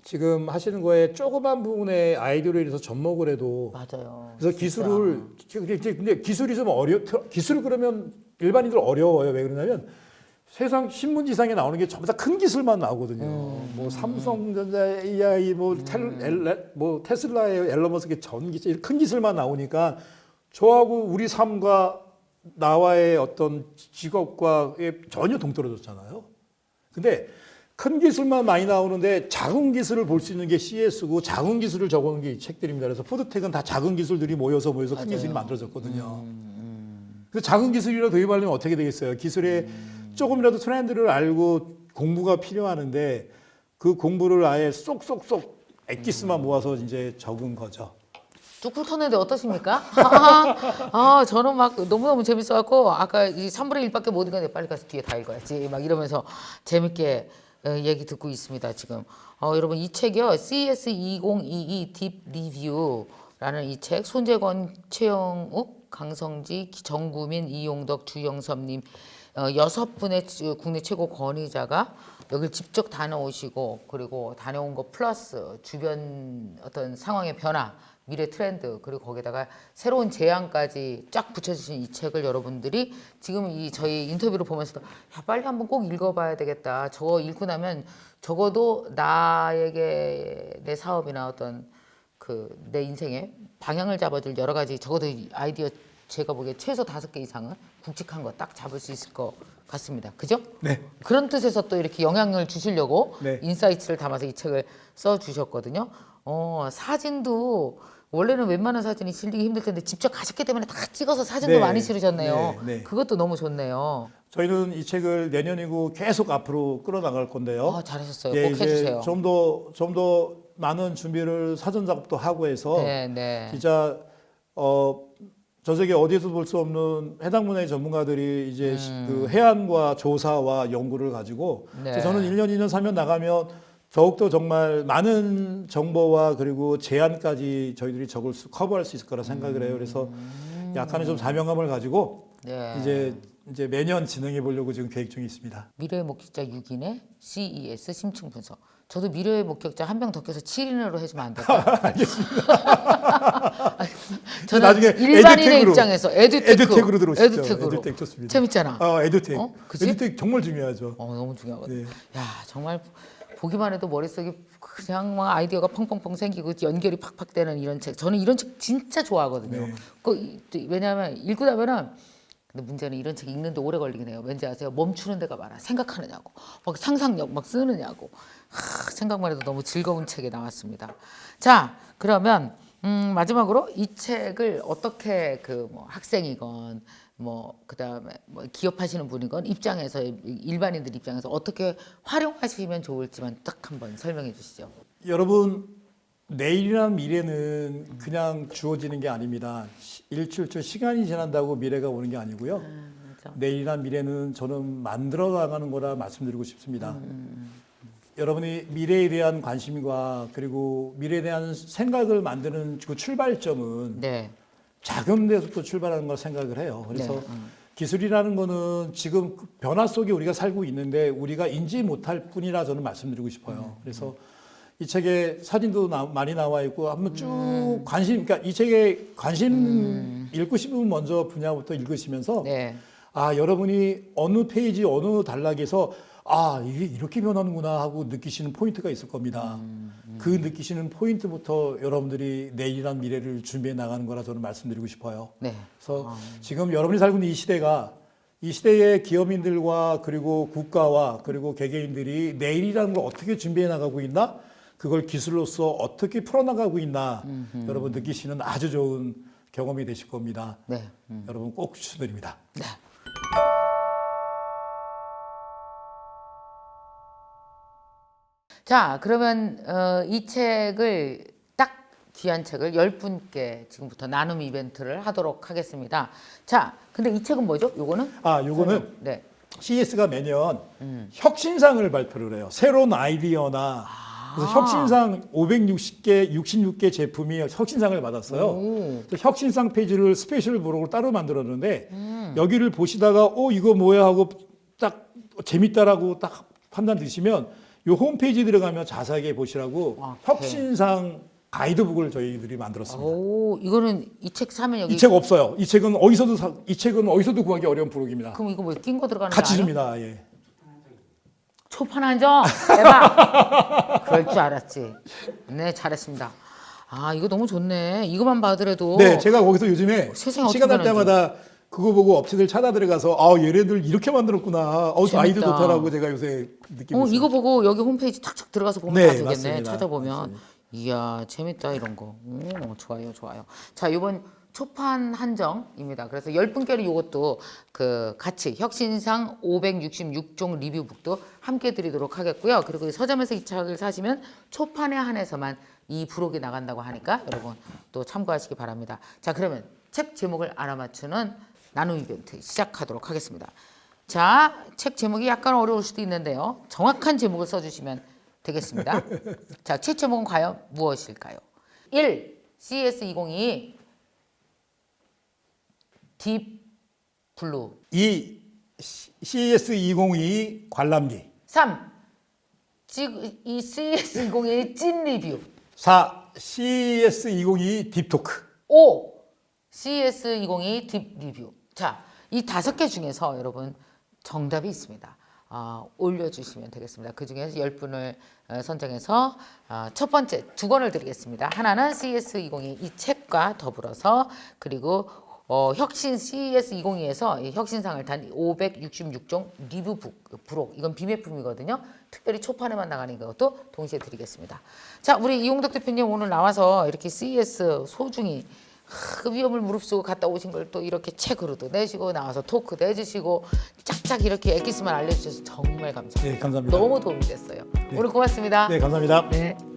[SPEAKER 1] 지금 하시는 거에 조그만 부분에 아이디어를 인해서 접목을 해도
[SPEAKER 2] 맞아요.
[SPEAKER 1] 그래서 기술을 근데 기술이 좀 기술을 그러면 일반인들 어려워요. 왜 그러냐면 세상 신문지상에 나오는 게 전부 다 큰 기술만 나오거든요. 뭐 삼성전자 AI, 뭐 테슬라의 앨런 머스크의 전기차 이런 큰 기술만 나오니까 저하고 우리 삶과 나와의 어떤 직업과 전혀 동떨어졌잖아요. 근데 큰 기술만 많이 나오는데 작은 기술을 볼 수 있는 게 CS고 작은 기술을 적어놓은 게 이 책들입니다. 그래서 푸드텍은 다 작은 기술들이 모여서 큰 기술이 만들어졌거든요. 그래서 작은 기술이라도 도입하려면 어떻게 되겠어요? 기술에 조금이라도 트렌드를 알고 공부가 필요하는데 그 공부를 아예 쏙쏙쏙 엑기스만 모아서 이제 적은 거죠.
[SPEAKER 2] 쭉 훑었는데 어떠십니까? 저는 막 너무너무 재밌어갖고 아까 이 3분의 1밖에 못 읽었는데 빨리 가서 뒤에 다 읽어야지 막 이러면서 재밌게 얘기 듣고 있습니다 지금. 여러분 이 책이요 CES 2022 딥 리뷰라는 이 책 손재권, 최영욱, 강성지, 정구민, 이용덕, 주영섭님 6분의 국내 최고 권위자가 여길 직접 다녀오시고 그리고 다녀온 거 플러스 주변 어떤 상황의 변화 미래 트렌드 그리고 거기다가 새로운 제안까지 쫙 붙여주신 이 책을 여러분들이 지금 이 저희 인터뷰를 보면서도 야, 빨리 한번 꼭 읽어봐야 되겠다. 저거 읽고 나면 적어도 나에게 내 사업이나 어떤 그 내 인생에 방향을 잡아줄 여러 가지 적어도 아이디어 제가 보기에 최소 5개 이상은 굵직한 거 딱 잡을 수 있을 것 같습니다. 그죠?
[SPEAKER 1] 네.
[SPEAKER 2] 그런 뜻에서 또 이렇게 영향을 주시려고
[SPEAKER 1] 네.
[SPEAKER 2] 인사이트를 담아서 이 책을 써주셨거든요. 사진도 원래는 웬만한 사진이 실리기 힘들 텐데 직접 가셨기 때문에 다 찍어서 사진도
[SPEAKER 1] 네.
[SPEAKER 2] 많이 실으셨네요.
[SPEAKER 1] 네, 네.
[SPEAKER 2] 그것도 너무 좋네요.
[SPEAKER 1] 저희는 이 책을 내년이고 계속 앞으로 끌어나갈 건데요.
[SPEAKER 2] 아, 잘하셨어요.
[SPEAKER 1] 예,
[SPEAKER 2] 꼭
[SPEAKER 1] 이제
[SPEAKER 2] 해주세요.
[SPEAKER 1] 좀 더 많은 준비를 사전 작업도 하고 해서
[SPEAKER 2] 네, 네.
[SPEAKER 1] 진짜 전 세계 어디에도 볼 수 없는 해당 분야의 전문가들이 이제 그 해안과 조사와 연구를 가지고
[SPEAKER 2] 네.
[SPEAKER 1] 저는 1년, 2년, 3년 나가면 더욱더 정말 많은 정보와 그리고 제안까지 저희들이 커버할 수 있을 거라 생각을 해요. 그래서 약간의 좀 사명감을 가지고
[SPEAKER 2] 네.
[SPEAKER 1] 이제 매년 진행해 보려고 지금 계획 중에 있습니다.
[SPEAKER 2] 미래의 목격자 6인의 CES 심층 분석. 저도 미래의 목격자 한 명 더 껴서 7인으로 해주면 안 될까요? 저는
[SPEAKER 1] 나중에
[SPEAKER 2] 일반인의
[SPEAKER 1] 에듀텍으로,
[SPEAKER 2] 입장에서
[SPEAKER 1] 에듀텍으로 들어오시죠.
[SPEAKER 2] 에듀텍으로.
[SPEAKER 1] 에듀텍 좋습니다.
[SPEAKER 2] 재밌잖아.
[SPEAKER 1] 에듀텍.
[SPEAKER 2] 그치?
[SPEAKER 1] 에듀텍 정말 중요하죠.
[SPEAKER 2] 너무 중요하거든.
[SPEAKER 1] 네.
[SPEAKER 2] 야, 정말 보기만 해도 머릿속에 그냥 막 아이디어가 펑펑펑 생기고 연결이 팍팍 되는 이런 책. 저는 이런 책 진짜 좋아하거든요.
[SPEAKER 1] 네.
[SPEAKER 2] 왜냐하면 읽고 나면은 근데 문제는 이런 책 읽는데 오래 걸리긴 해요. 왠지 아세요? 멈추는 데가 많아. 생각하느냐고. 막 상상력 막 쓰느냐고. 생각만 해도 너무 즐거운 책이 나왔습니다. 자, 그러면 마지막으로 이 책을 어떻게 뭐 학생이건 그다음에 기업하시는 분이건 입장에서 일반인들 입장에서 어떻게 활용하시면 좋을지만 딱 한번 설명해 주시죠.
[SPEAKER 1] 여러분 내일이란 미래는 그냥 주어지는 게 아닙니다. 일주일째 시간이 지난다고 미래가 오는 게 아니고요.
[SPEAKER 2] 맞아.
[SPEAKER 1] 내일이란 미래는 저는 만들어 나가는 거라 말씀드리고 싶습니다. 여러분이 미래에 대한 관심과 그리고 미래에 대한 생각을 만드는 그 출발점은
[SPEAKER 2] 네.
[SPEAKER 1] 작은 데서부터 출발하는 걸 생각을 해요. 그래서
[SPEAKER 2] 네.
[SPEAKER 1] 기술이라는 거는 지금 그 변화 속에 우리가 살고 있는데 우리가 인지 못할 뿐이라 저는 말씀드리고 싶어요. 그래서 이 책에 사진도 많이 나와 있고 한번 쭉 그러니까 이 책에 관심 읽고 싶으면 먼저 분야부터 읽으시면서
[SPEAKER 2] 네.
[SPEAKER 1] 여러분이 어느 페이지 어느 단락에서 이게 이렇게 변하는구나 하고 느끼시는 포인트가 있을 겁니다. 그 느끼시는 포인트부터 여러분들이 내일이란 미래를 준비해 나가는 거라 저는 말씀드리고 싶어요.
[SPEAKER 2] 네.
[SPEAKER 1] 그래서 지금 여러분이 살고 있는 이 시대가 이 시대의 기업인들과 그리고 국가와 그리고 개개인들이 내일이라는 걸 어떻게 준비해 나가고 있나? 그걸 기술로서 어떻게 풀어나가고 있나? 여러분 느끼시는 아주 좋은 경험이 되실 겁니다.
[SPEAKER 2] 네.
[SPEAKER 1] 여러분 꼭 추천드립니다.
[SPEAKER 2] 네. 자, 그러면 이 책을 딱 귀한 책을 10분께 지금부터 나눔 이벤트를 하도록 하겠습니다. 자, 근데 이 책은 뭐죠? 요거는?
[SPEAKER 1] 요거는
[SPEAKER 2] 네.
[SPEAKER 1] CES가 매년 혁신상을 발표를 해요. 새로운 아이디어나 그래서 혁신상 560개, 66개 제품이 혁신상을 받았어요. 그래서 혁신상 페이지를 스페셜 브록으로 따로 만들었는데 여기를 보시다가 이거 뭐야 하고 딱 재밌다라고 딱 판단 드시면 이 홈페이지 들어가면 자세하게 보시라고 혁신상 가이드북을 저희들이 만들었습니다.
[SPEAKER 2] 이거는 이 책 사면 여기
[SPEAKER 1] 이 책 없어요. 이 책은 어디서도 구하기 어려운 부록입니다.
[SPEAKER 2] 그럼 이거 뭐 낀 거 들어가는
[SPEAKER 1] 같이
[SPEAKER 2] 거 아니야?
[SPEAKER 1] 줍니다. 예.
[SPEAKER 2] 초판 한정 대박. 그럴 줄 알았지. 네, 잘했습니다. 이거 너무 좋네. 이거만 봐더라도
[SPEAKER 1] 네, 제가 거기서 요즘에
[SPEAKER 2] 세상이
[SPEAKER 1] 시간 날
[SPEAKER 2] 어떻게
[SPEAKER 1] 때마다 그거 보고 업체들 찾아 들어가서 얘네들 이렇게 만들었구나. 아이디어
[SPEAKER 2] 재밌다.
[SPEAKER 1] 좋다라고 제가 요새 느끼고 있어요.
[SPEAKER 2] 이거 보고 여기 홈페이지 탁탁 들어가서 보면
[SPEAKER 1] 네,
[SPEAKER 2] 다 되겠네.
[SPEAKER 1] 맞습니다.
[SPEAKER 2] 찾아보면.
[SPEAKER 1] 맞습니다.
[SPEAKER 2] 이야, 재밌다 이런 거. 좋아요, 좋아요. 자, 이번 초판 한정입니다. 그래서 10분께는 이것도 같이 혁신상 566종 리뷰북도 함께 드리도록 하겠고요. 그리고 서점에서 이 책을 사시면 초판에 한해서만 이 부록이 나간다고 하니까 여러분 또 참고하시기 바랍니다. 자, 그러면 책 제목을 알아맞추는 나눔 이벤트 시작하도록 하겠습니다. 자, 책 제목이 약간 어려울 수도 있는데요. 정확한 제목을 써주시면 되겠습니다. 자, 책 제목은 과연 무엇일까요? 1. CS2022 딥 블루.
[SPEAKER 1] 2. CES 2022 관람기.
[SPEAKER 2] 3. 이 CS2022 찐 리뷰.
[SPEAKER 1] 4. CES 2022 딥토크.
[SPEAKER 2] 5. CS2022 딥 리뷰. 자, 이 5개 중에서 여러분 정답이 있습니다. 올려주시면 되겠습니다. 그 중에서 10분을 선정해서 첫 번째 2권을 드리겠습니다. 하나는 CS2022 이 책과 더불어서 그리고 혁신 CES 2022에서 혁신상을 탄 566종 리뷰북 부록 이건 비매품이거든요. 특별히 초판에만 나가는 것도 동시에 드리겠습니다. 자, 우리 이용덕 대표님 오늘 나와서 이렇게 CES 소중히 그 위험을 무릅쓰고 갔다 오신 걸 또 이렇게 책으로도 내시고 나와서 토크도 해주시고 짝짝 이렇게 엑기스만 알려주셔서 정말 감사합니다.
[SPEAKER 1] 네, 감사합니다.
[SPEAKER 2] 너무 도움이 됐어요. 오늘 고맙습니다.
[SPEAKER 1] 네, 감사합니다.
[SPEAKER 2] 네.